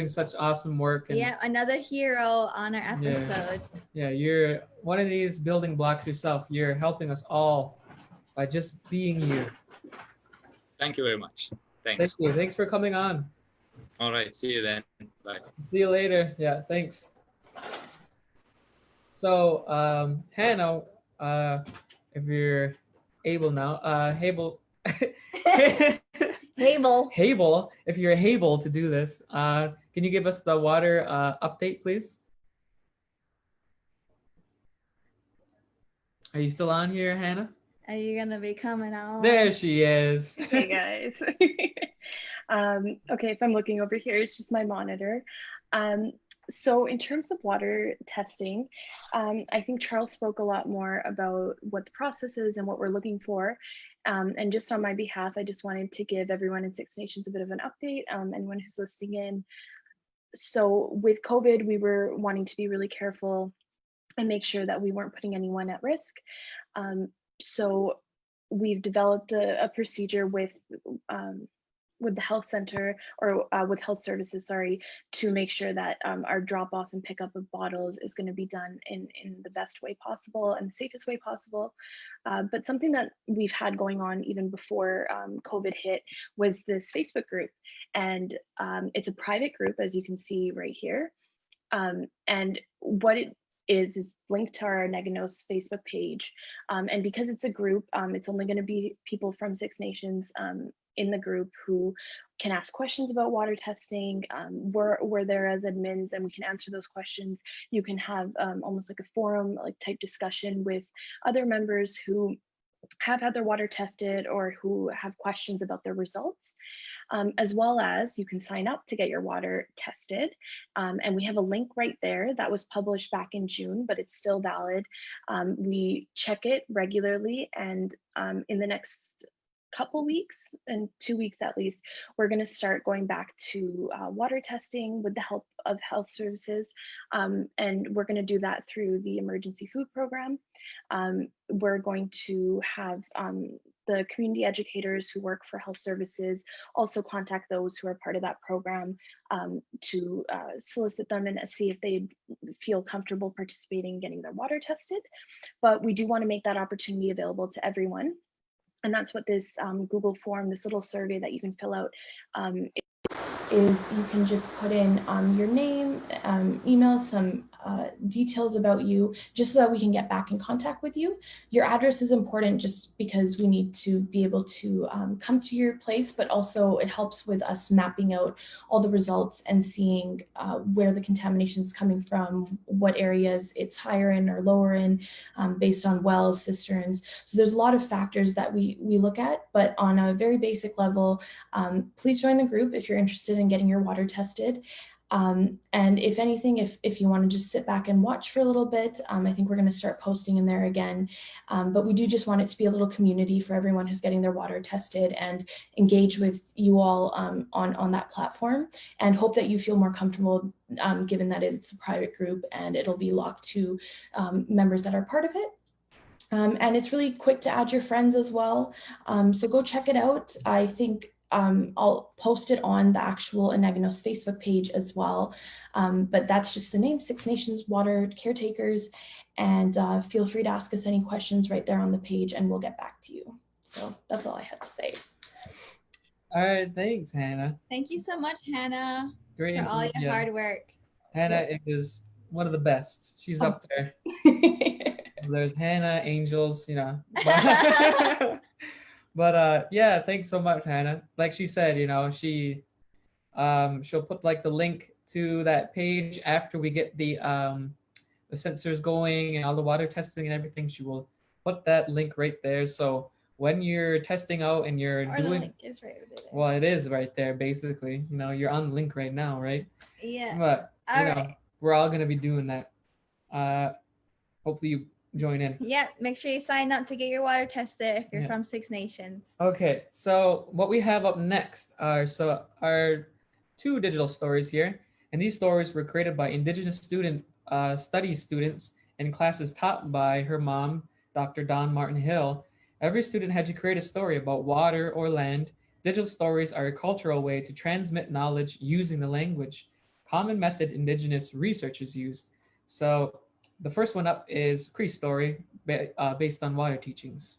such awesome work. And yeah, another hero on our episode. Yeah, you're one of these building blocks yourself. You're helping us all by just being you. Thank you very much. Thanks. Thank you. Thanks for coming on. All right. See you then. Bye. See you later. Yeah, thanks. So, Hannah, if you're able now, Habel, if you're able to do this, can you give us the water update, please? Are you still on here, Hannah? Are you gonna be coming on? There she is. Hey guys. Okay, if I'm looking over here, it's just my monitor. So in terms of water testing, I think Charles spoke a lot more about what the process is and what we're looking for. And just on my behalf, I just wanted to give everyone in Six Nations a bit of an update, anyone who's listening in. So with COVID, we were wanting to be really careful and make sure that we weren't putting anyone at risk. So we've developed a procedure with the health center or with health services, sorry, to make sure that our drop off and pickup of bottles is going to be done in the best way possible and the safest way possible. But something that we've had going on even before COVID hit was this Facebook group. And it's a private group, as you can see right here. And what it is linked to our Ohneganos Facebook page. And because it's a group, it's only going to be people from Six Nations in the group who can ask questions about water testing. We're there as admins and we can answer those questions. You can have almost like a forum like type discussion with other members who have had their water tested or who have questions about their results. As well as you can sign up to get your water tested. And we have a link right there that was published back in June, but it's still valid. We check it regularly, and in the next couple weeks, and 2 weeks at least, we're going to start going back to water testing with the help of health services. And we're going to do that through the emergency food program. We're going to have the community educators who work for health services also contact those who are part of that program to solicit them and see if they feel comfortable participating in getting their water tested. But we do want to make that opportunity available to everyone. And that's what this Google form, this little survey that you can fill out, is you can just put in your name, email, some details about you, just so that we can get back in contact with you. Your address is important just because we need to be able to come to your place, but also it helps with us mapping out all the results and seeing where the contamination is coming from, what areas it's higher in or lower in, based on wells, cisterns. So there's a lot of factors that we look at, but on a very basic level, please join the group if you're interested in getting your water tested. And if anything, if you want to just sit back and watch for a little bit, I think we're going to start posting in there again. But we do just want it to be a little community for everyone who's getting their water tested and engage with you all on that platform, and hope that you feel more comfortable given that it's a private group and it'll be locked to members that are part of it. And it's really quick to add your friends as well. So go check it out. I think I'll post it on the actual Ohneganos Facebook page as well. But that's just the name, Six Nations Water Caretakers. And feel free to ask us any questions right there on the page and we'll get back to you. So that's all I had to say. All right, thanks, Hannah. Thank you so much, Hannah, Great for all your yeah. hard work. Hannah is one of the best. She's up there. There's Hannah, Angels, you know. But yeah, thanks so much, Hannah. Like she said, you know, she'll put like the link to that page after we get the sensors going and all the water testing and everything. She will put that link right there. So when you're testing out and you're Or doing, the link is right over there. well, it is right there basically. You know, you're on the link right now, right? Yeah. But you know, right. we're all gonna be doing that. Hopefully you join in. Yeah, make sure you sign up to get your water tested if you're Yeah. from Six Nations. Okay, so what we have up next are two digital stories here, and these stories were created by Indigenous studies students in classes taught by her mom, Dr. Dawn Martin Hill. Every student had to create a story about water or land. Digital stories are a cultural way to transmit knowledge using the language. Common method Indigenous research is used. So the first one up is Cree story based on water teachings.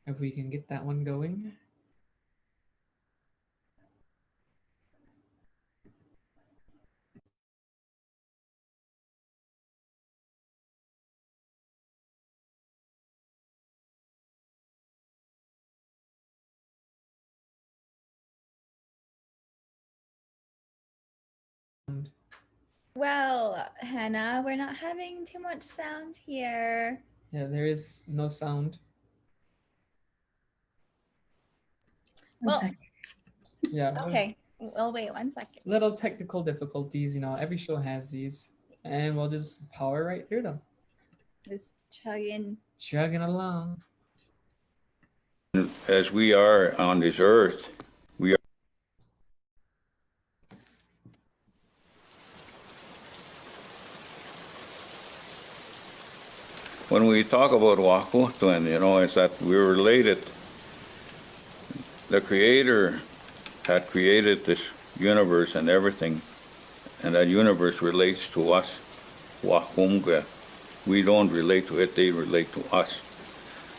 If we can get that one going. Well, Hannah, we're not having too much sound here. Yeah, there is no sound. Well, Yeah. okay. We'll wait 1 second. Little technical difficulties, you know, every show has these, and we'll just power right through them. Just chugging. Chugging along. As we are on this earth, we are. When we talk about Wakutuan, you know, it's that we're related. The Creator had created this universe and everything, and that universe relates to us. Wakumga. We don't relate to it, they relate to us.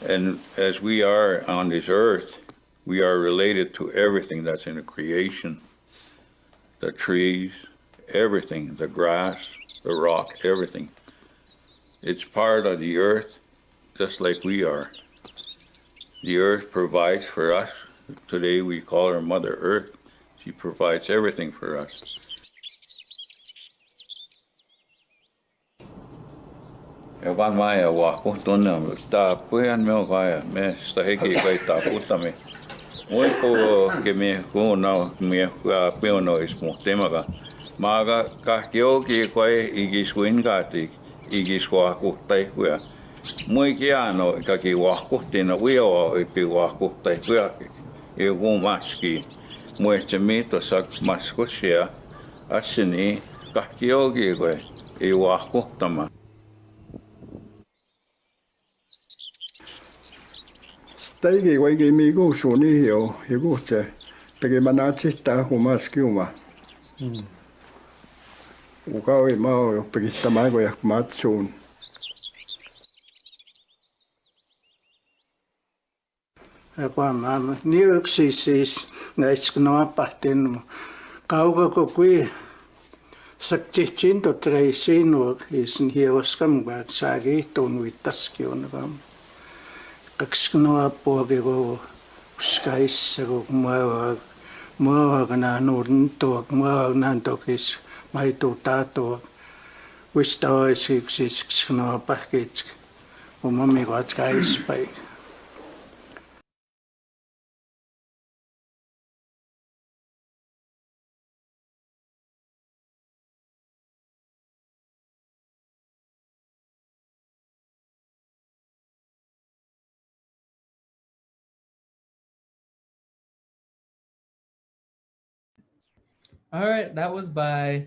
And as we are on this earth, we are related to everything that's in the creation. The trees, everything, the grass, the rock, everything. It's part of the earth, just like we are. The earth provides for us. Today we call her Mother Earth. She provides everything for us. Ewan maya wako tunam ta puyan me kaya me stahiki kai ta putame. Moi ko ke me ko na me peo no ismo temaga. Maga ka kyo ki kai igis wingati igis wako tai kuya. Moi ki ano ka ki wako tina wio e pi wako tai kuya. E wo maski. Moi te me to sak maskosia asini ka kyo ki kai e wako tama. Staigi wai ge mi go so ni yo he go che te ge mana chi ta ko mas ki uma Ukawi mao pagitamago yak matsun. Ako ni yksi näissä napahtin kauka kui saktihin to treisin og isen hieroskam var sagi ton vittaskion ram. Kaksknoa poagero skais og mua na norden to mua nan tokis mai to tato wista six knoa paket og mammi got skais pai. All right, that was by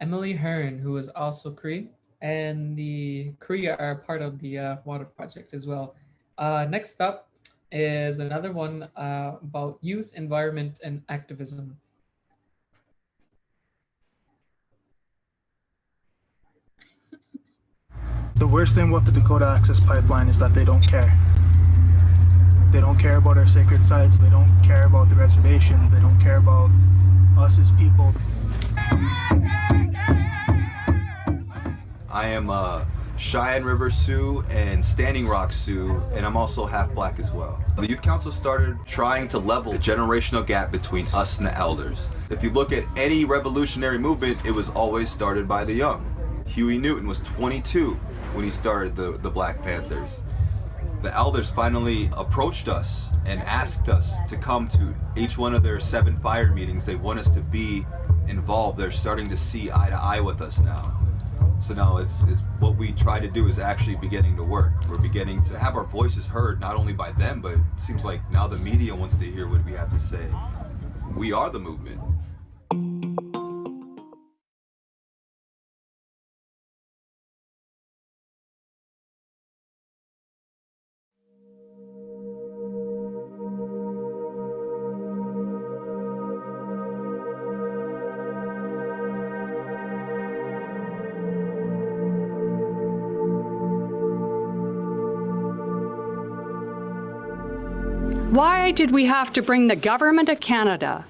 Emily Hearn, who is also Cree, and the Cree are part of the water project as well. Next up is another one about youth, environment, and activism. The worst thing about the Dakota Access Pipeline is that they don't care. They don't care about our sacred sites. They don't care about the reservations. They don't care about us as people. I am Cheyenne River Sioux and Standing Rock Sioux, and I'm also half black as well. The Youth Council started trying to level the generational gap between us and the elders. If you look at any revolutionary movement, it was always started by the young. Huey Newton was 22 when he started the Black Panthers. The elders finally approached us and asked us to come to each one of their 7 fire meetings. They want us to be involved. They're starting to see eye to eye with us now. So now it's what we try to do is actually beginning to work. We're beginning to have our voices heard, not only by them, but it seems like now the media wants to hear what we have to say. We are the movement. Why did we have to bring the government of Canada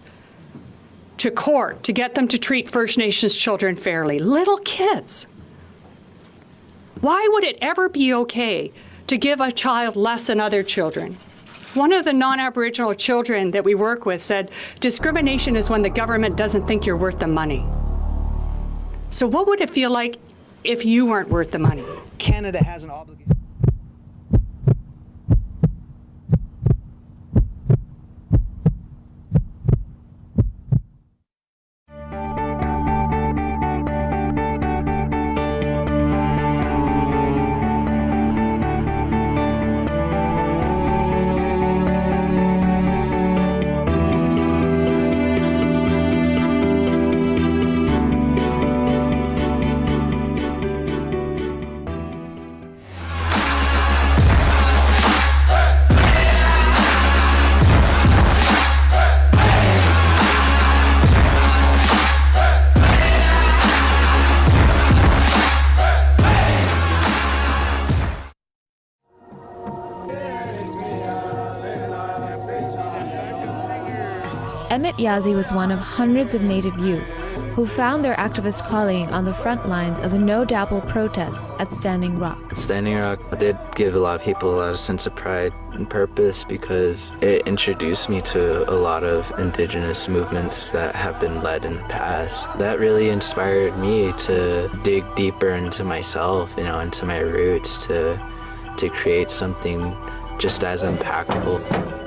to court to get them to treat First Nations children fairly? Little kids. Why would it ever be okay to give a child less than other children? One of the non-Aboriginal children that we work with said, discrimination is when the government doesn't think you're worth the money. So what would it feel like if you weren't worth the money? Canada has an obligation. Emmett Yazzie was one of hundreds of Native youth who found their activist calling on the front lines of the No Dapple protests at Standing Rock. Standing Rock did give a lot of people a lot of sense of pride and purpose because it introduced me to a lot of Indigenous movements that have been led in the past. That really inspired me to dig deeper into myself, into my roots, to create something just as impactful.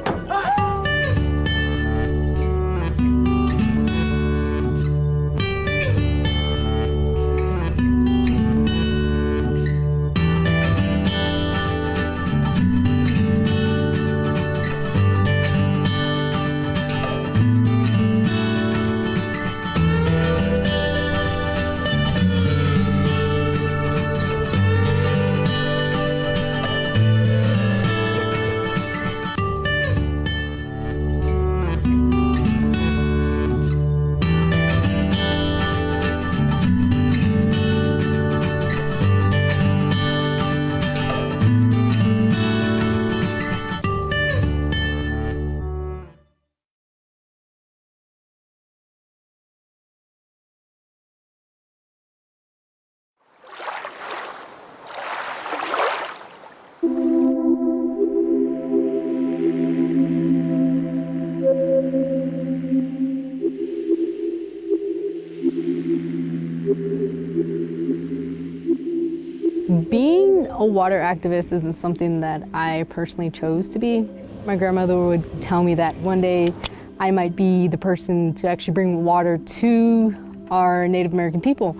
water activist isn't something that I personally chose to be. My grandmother would tell me that one day I might be the person to actually bring water to our Native American people.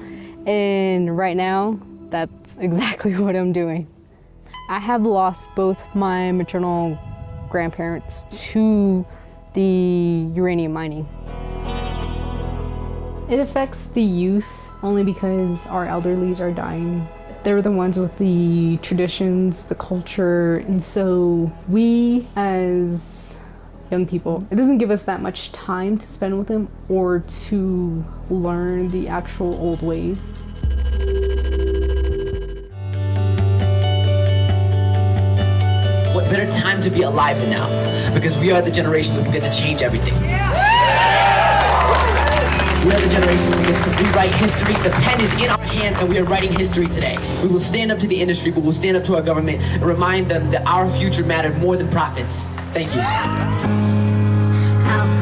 And right now, that's exactly what I'm doing. I have lost both my maternal grandparents to the uranium mining. It affects the youth only because our elderlies are dying. They're the ones with the traditions, the culture, and so we as young people, it doesn't give us that much time to spend with them or to learn the actual old ways. What better time to be alive than now? Because we are the generation that will get to change everything. We are the generation that gets to rewrite history. The pen is in our hand and we are writing history today. We will stand up to the industry, but we'll stand up to our government and remind them that our future mattered more than profits. Thank you. Out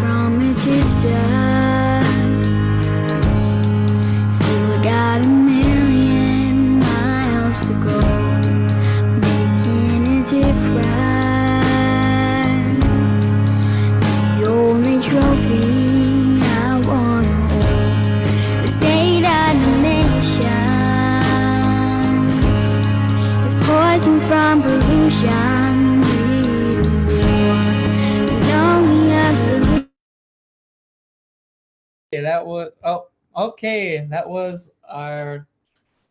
from a distance, still got a million miles to go, making a difference. The only trophy I wanna hold is state of the nation. It's poison from pollution. Okay, that was our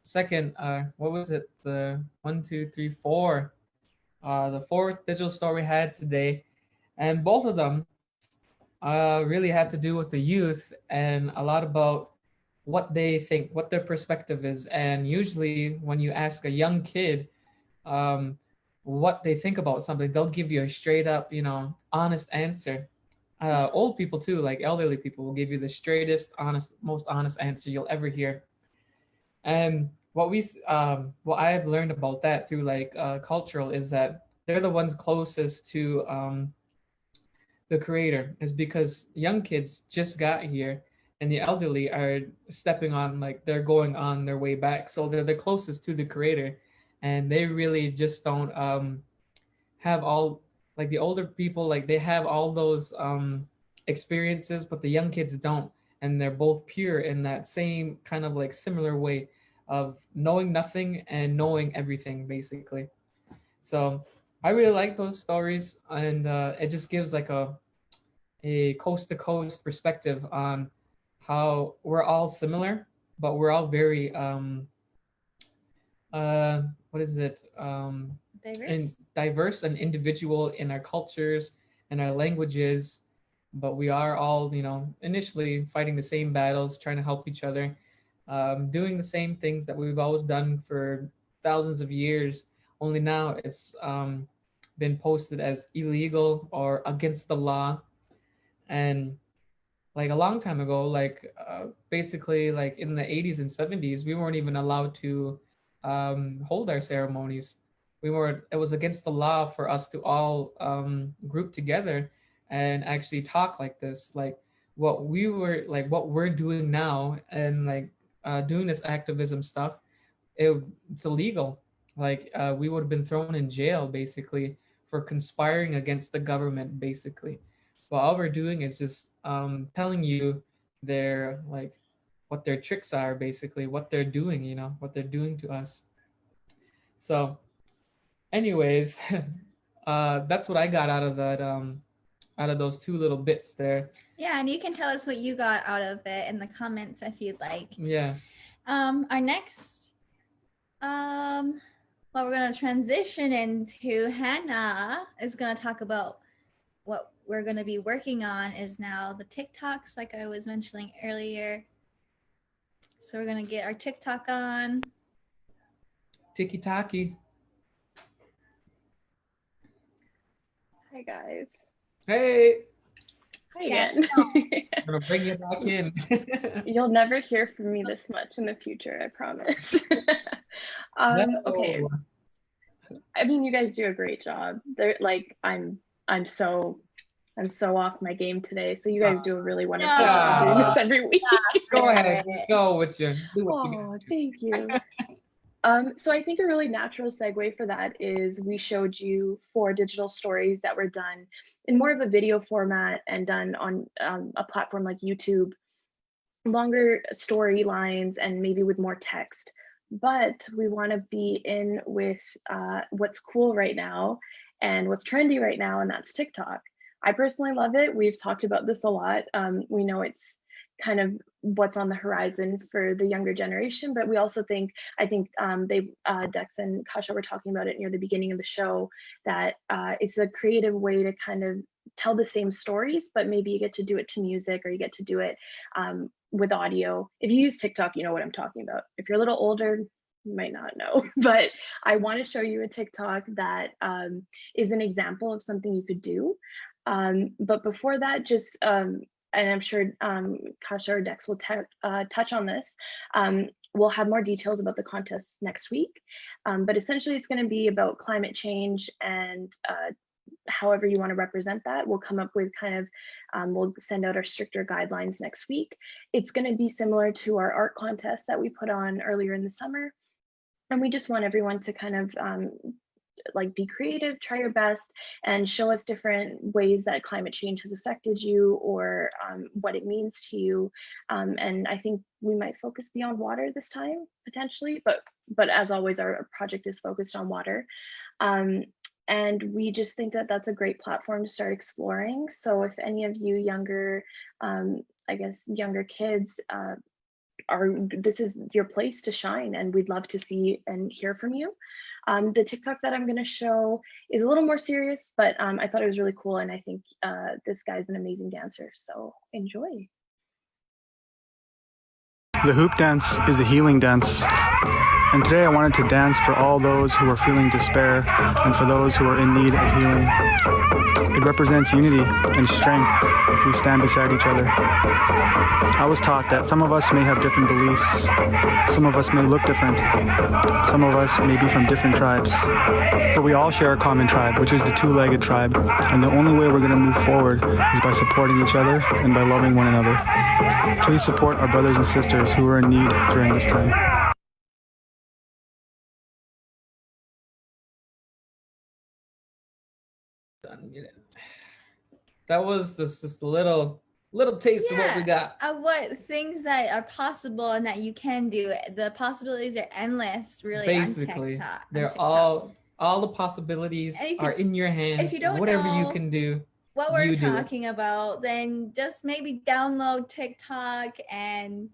second, what was it? The 1, 2, 3, 4. The fourth digital store we had today. And both of them really had to do with the youth and a lot about what they think, what their perspective is. And usually when you ask a young kid what they think about something, they'll give you a straight up, honest answer. Old people too, like elderly people, will give you the straightest, most honest answer you'll ever hear. And what I've learned about that through cultural is that they're the ones closest to the creator, is because young kids just got here and the elderly are stepping on, they're going on their way back. So they're the closest to the creator, and they really just don't have all, the older people, they have all those experiences, but the young kids don't. And they're both pure in that same kind of similar way of knowing nothing and knowing everything, basically. So I really like those stories, and it just gives a coast to coast perspective on how we're all similar, but we're all very what is it? Diverse and individual in our cultures and our languages, but we are all, initially fighting the same battles, trying to help each other, doing the same things that we've always done for thousands of years. Only now it's been posted as illegal or against the law. And a long time ago, basically in the 80s and 70s, we weren't even allowed to hold our ceremonies. It was against the law for us to all group together and actually talk like this, what we're doing now, and doing this activism stuff. It's illegal. We would have been thrown in jail basically for conspiring against the government, basically. But all we're doing is just telling you their what their tricks are, basically what they're doing, what they're doing to us. So anyways, that's what I got out of that, out of those two little bits there. Yeah, and you can tell us what you got out of it in the comments if you'd like. Yeah. Our next, we're gonna transition into Hannah is gonna talk about what we're gonna be working on is now the TikToks, like I was mentioning earlier. So we're gonna get our TikTok on. Tiki-taki. Hi guys. Hey. Hi again. I'm gonna bring you back in. You'll never hear from me this much in the future, I promise. Okay. I mean, you guys do a great job. They're I'm so off my game today. So you guys do a really wonderful job doing this every week. Go ahead. Go with you. Oh, thank you. So I think a really natural segue for that is we showed you 4 digital stories that were done in more of a video format and done on a platform like YouTube, longer storylines and maybe with more text. But we want to be in with what's cool right now and what's trendy right now, and that's TikTok. I personally love it. We've talked about this a lot. We know it's kind of what's on the horizon for the younger generation, but we also think, Dex and Kasha were talking about it near the beginning of the show, that it's a creative way to kind of tell the same stories, but maybe you get to do it to music, or you get to do it with audio. If you use TikTok, you know what I'm talking about. If you're a little older, you might not know, but I want to show you a TikTok that is an example of something you could do. But before that, just, and I'm sure Kasha or Dex will touch on this, we'll have more details about the contest next week. But essentially it's going to be about climate change, and however you want to represent that. We'll come up with kind of, we'll send out our stricter guidelines next week. It's going to be similar to our art contest that we put on earlier in the summer. And we just want everyone to kind of like be creative, try your best, and show us different ways that climate change has affected you, or what it means to you. And I think we might focus beyond water this time, potentially, but as always, our project is focused on water. And we just think that that's a great platform to start exploring. So if any of you younger, I guess younger kids this is your place to shine, and we'd love to see and hear from you. The TikTok that I'm going to show is a little more serious, but I thought it was really cool, and I think this guy's an amazing dancer, so enjoy. The hoop dance is a healing dance, and today I wanted to dance for all those who are feeling despair and for those who are in need of healing. It represents unity and strength if we stand beside each other. I was taught that some of us may have different beliefs, some of us may look different, some of us may be from different tribes, but we all share a common tribe, which is the two-legged tribe, and the only way we're going to move forward is by supporting each other and by loving one another. Please support our brothers and sisters who are in need during this time. That was just a little taste of what we got. Of what things that are possible and that you can do. The possibilities are endless, really. Basically, on TikTok, they're all the possibilities are in your hands. If you don't whatever know you can do, what we're you do it. talking about, then just maybe download TikTok and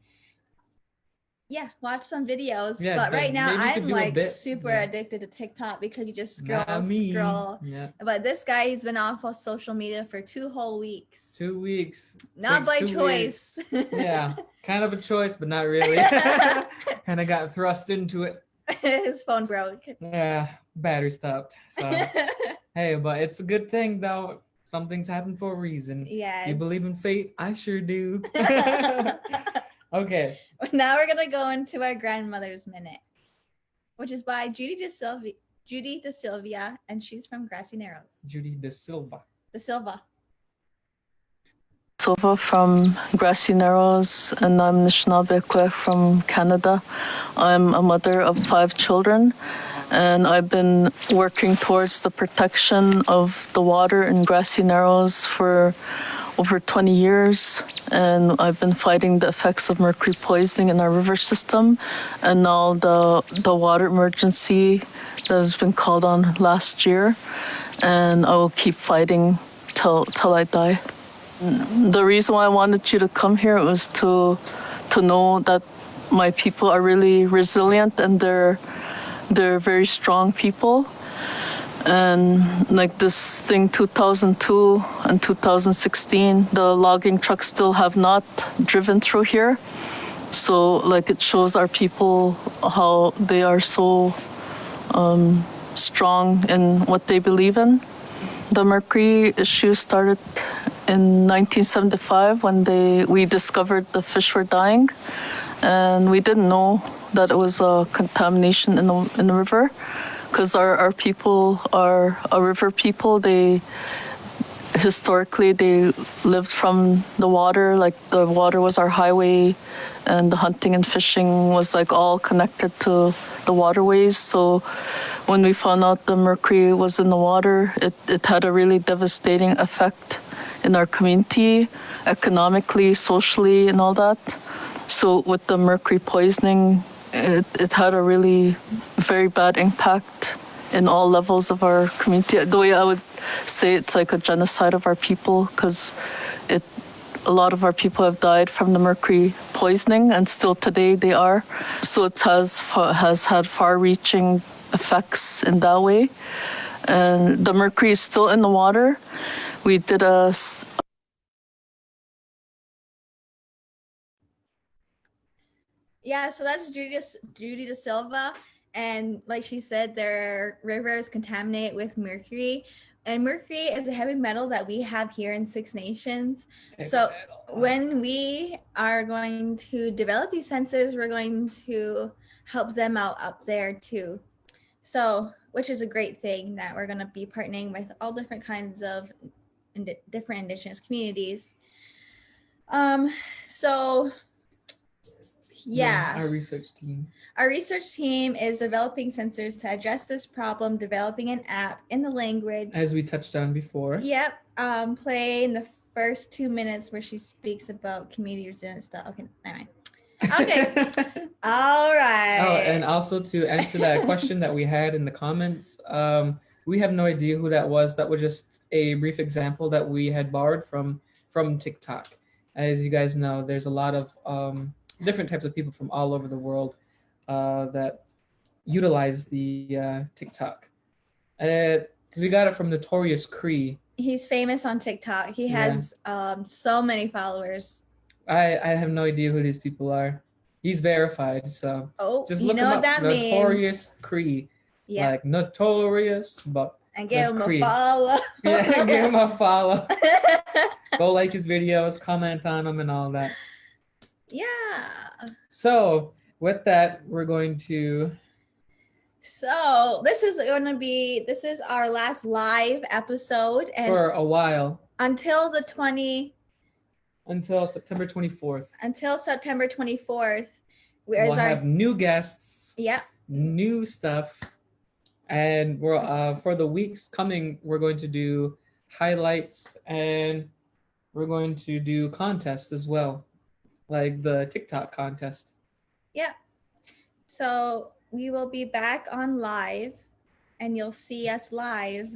watch some videos. Yeah, but right now maybe you could I'm do a like bit. super addicted to TikTok because you just scroll. Yeah. But this guy, he's been off of social media for 2 whole weeks. 2 weeks. Not by Takes 2 choice. weeks. Yeah, kind of a choice, but not really. Kind of got thrust into it. His phone broke. Yeah, battery stopped. So hey, but it's a good thing though. Something's happened for a reason. Yes. You believe in fate? I sure do. Okay. Now we're gonna go into our grandmother's minute, which is by Judy De Silva, and she's from Grassy Narrows. Judy De Silva. Silva from Grassy Narrows, and I'm Anishinaabe from Canada. I'm a mother of 5 children, and I've been working towards the protection of the water in Grassy Narrows for over 20 years, and I've been fighting the effects of mercury poisoning in our river system, and now the water emergency that has been called on last year, and I will keep fighting till I die. The reason why I wanted you to come here was to know that my people are really resilient, and they're very strong people. And like this thing, 2002 and 2016, the logging trucks still have not driven through here. So like it shows our people how they are so strong in what they believe in. The mercury issue started in 1975 when we discovered the fish were dying, and we didn't know that it was a contamination in the river. Because our people are a river people, they historically they lived from the water, like the water was our highway, and the hunting and fishing was like all connected to the waterways. So when we found out the mercury was in the water, it had a really devastating effect in our community, economically, socially, and all that. So with the mercury poisoning, it had a really very bad impact in all levels of our community. The way I would say it's like a genocide of our people, because a lot of our people have died from the mercury poisoning, and still today they are. So it has had far-reaching effects in that way. And the mercury is still in the water. We did Yeah, so that's Judy De Silva. And like she said, their river is contaminated with mercury. And mercury is a heavy metal that we have here in Six Nations. So when we are going to develop these sensors, we're going to help them out up there too. So, which is a great thing that we're going to be partnering with all different kinds of different Indigenous communities. So yeah, our research team is developing sensors to address this problem, developing an app in the language, as we touched on before. Yep. Play in the first 2 minutes where she speaks about community resilience stuff. Okay, anyway. Okay. All right. Oh, and also to answer that question that we had in the comments, we have no idea who that was. That was just a brief example that we had borrowed from TikTok. As you guys know, there's a lot of different types of people from all over the world that utilize the TikTok. We got it from Notorious Cree. He's famous on TikTok. He has so many followers. I have no idea who these people are. He's verified, so just look him up. Notorious Cree. Yeah. Like notorious, but and give him a follow. Yeah, give him a follow. Go like his videos, comment on them, and all that. Yeah. So with that, we're going to. So this is our last live episode, and for a while until September 24th. Until September 24th, we'll have new guests. Yeah. New stuff, and we're for the weeks coming, we're going to do highlights, and we're going to do contests as well, like the TikTok contest. Yeah. So we will be back on live, and you'll see us live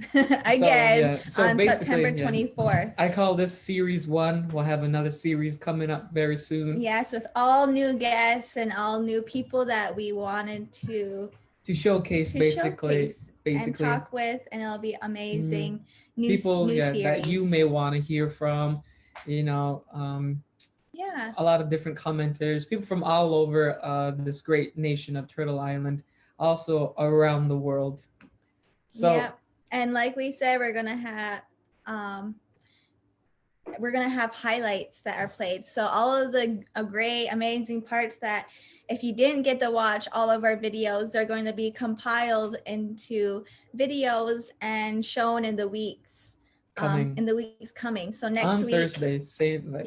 again on September 24th. I call this series 1. We'll have another series coming up very soon. Yes, with all new guests and all new people that we wanted to showcase, basically and talk with, and it'll be amazing. New series that you may want to hear from, a lot of different commenters, people from all over this great nation of Turtle Island, also around the world. So yeah, and like we said, we're gonna have highlights that are played. So all of the great, amazing parts that if you didn't get to watch all of our videos, they're going to be compiled into videos and shown in the weeks coming. So next on week, Thursday, same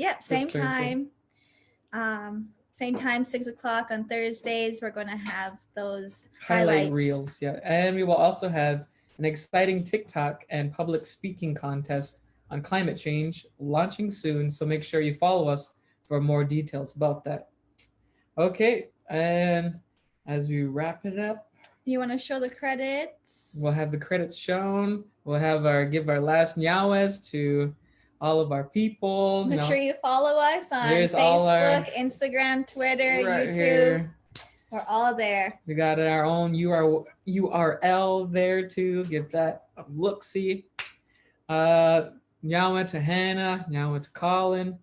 time. Same time, 6 o'clock on Thursdays. We're going to have those highlight reels. Yeah, and we will also have an exciting TikTok and public speaking contest on climate change launching soon. So make sure you follow us for more details about that. Okay, and as we wrap it up, you want to show the credits? We'll have the credits shown. We'll have give our last nyawes to all of our people. Make sure you follow us on Facebook, Instagram, Twitter, YouTube. Here. We're all there. We got our own URL there too. Get that look-see. Nyawa to Hannah, Nyawa to Colin,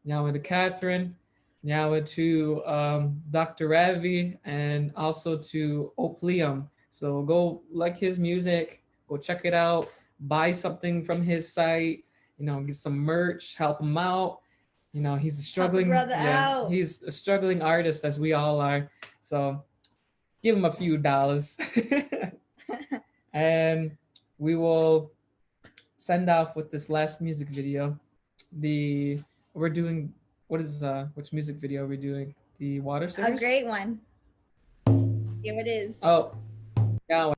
Nyawa to Catherine, Nyawa to Dr. Ravi, and also to Opliam. So go like his music, go check it out, buy something from his site, get some merch, help him out. He's a struggling he's a struggling artist, as we all are. So give him a few dollars. And we will send off with this last music video. We're doing, which music video are we doing? The Water A Singers? great one. Here it is. Oh, yeah.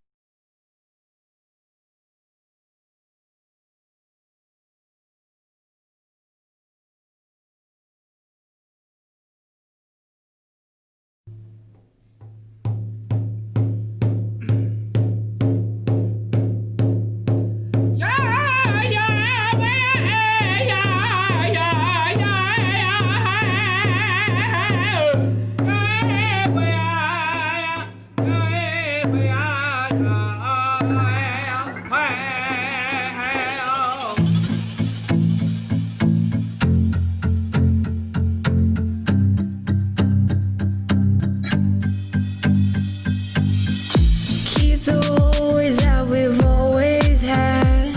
Keep the ways that we've always had.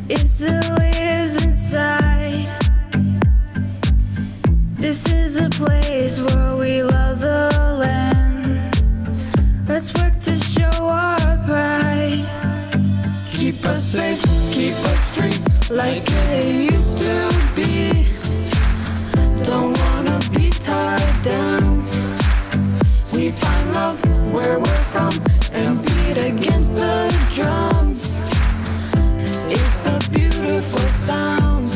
It still lives inside. This is a place where we love the land. Let's work to show our pride. Keep us safe, keep us free, like it used to be. Don't wanna be tied down. We find love where we're from and beat against the drums. It's a beautiful sound.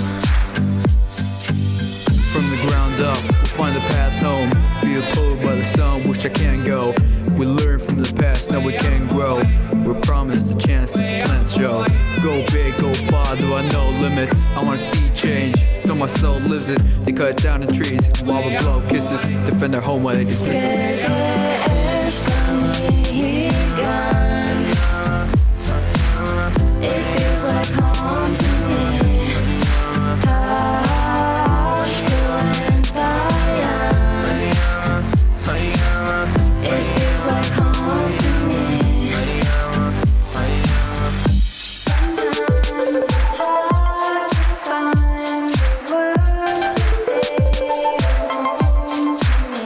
From the ground up, we'll find the path home. Feel pulled by the sun, wish I can go. We learn from the past, now we can grow. We're promised a chance to plant show. Go big, go far, there are no limits. I wanna see change, so my soul lives it. They cut down the trees while we blow kisses. Defend their home while they dismiss us. It feels like home to me. It feels like home to me. Sometimes it's hard to find the words to say home to me.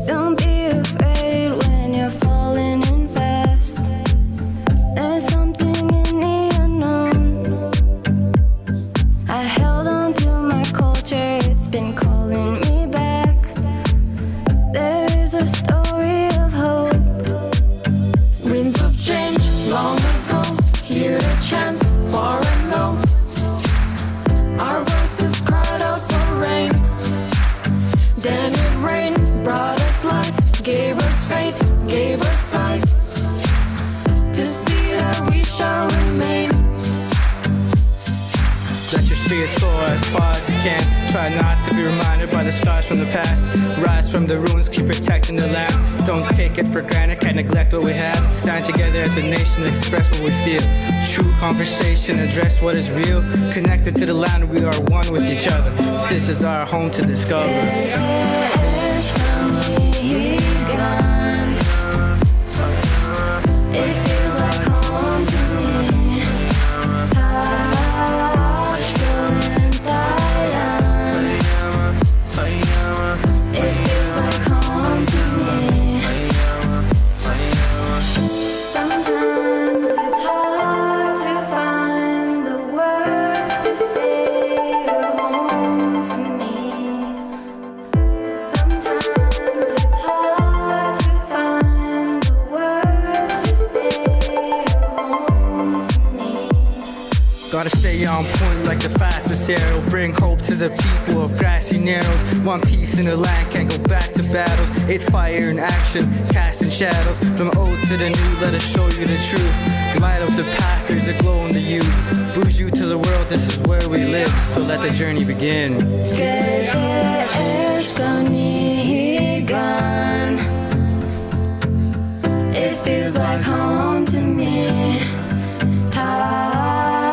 Don't be afraid when you're falling in fast. There's something in the unknown. I held on to my culture, it's been calling me back. There is a story of hope. Winds of change long ago, hear a chance far and low. Our voices cried out for rain. Then it rained, brought us life, gave us faith, gave us sight. To see that we shall remain. Let your spirit soar as far as you can. Try not to be reminded by the scars from the past. Rise from the ruins, keep protecting the land. Don't take it for granted, can't neglect what we have. Stand together as a nation, express what we feel. True conversation, address what is real. Connected to the land, we are one with each other. This is our home to discover. It feels like home to me. It feels like home to me. Sometimes it's hard to find the words to say you're home to me. Sometimes it's hard to find the words to say you're home to me. Gotta stay on point like the fastest arrow. Bring hope to the people of grassy narrows. One piece in the land, can't go back to battles. Eighth fire in action, casting shadows. From old to the new, let us show you the truth. Light up the path, there's a glow in the youth. Boost you to the world, this is where we live. So let the journey begin. It feels like home to me. Tashko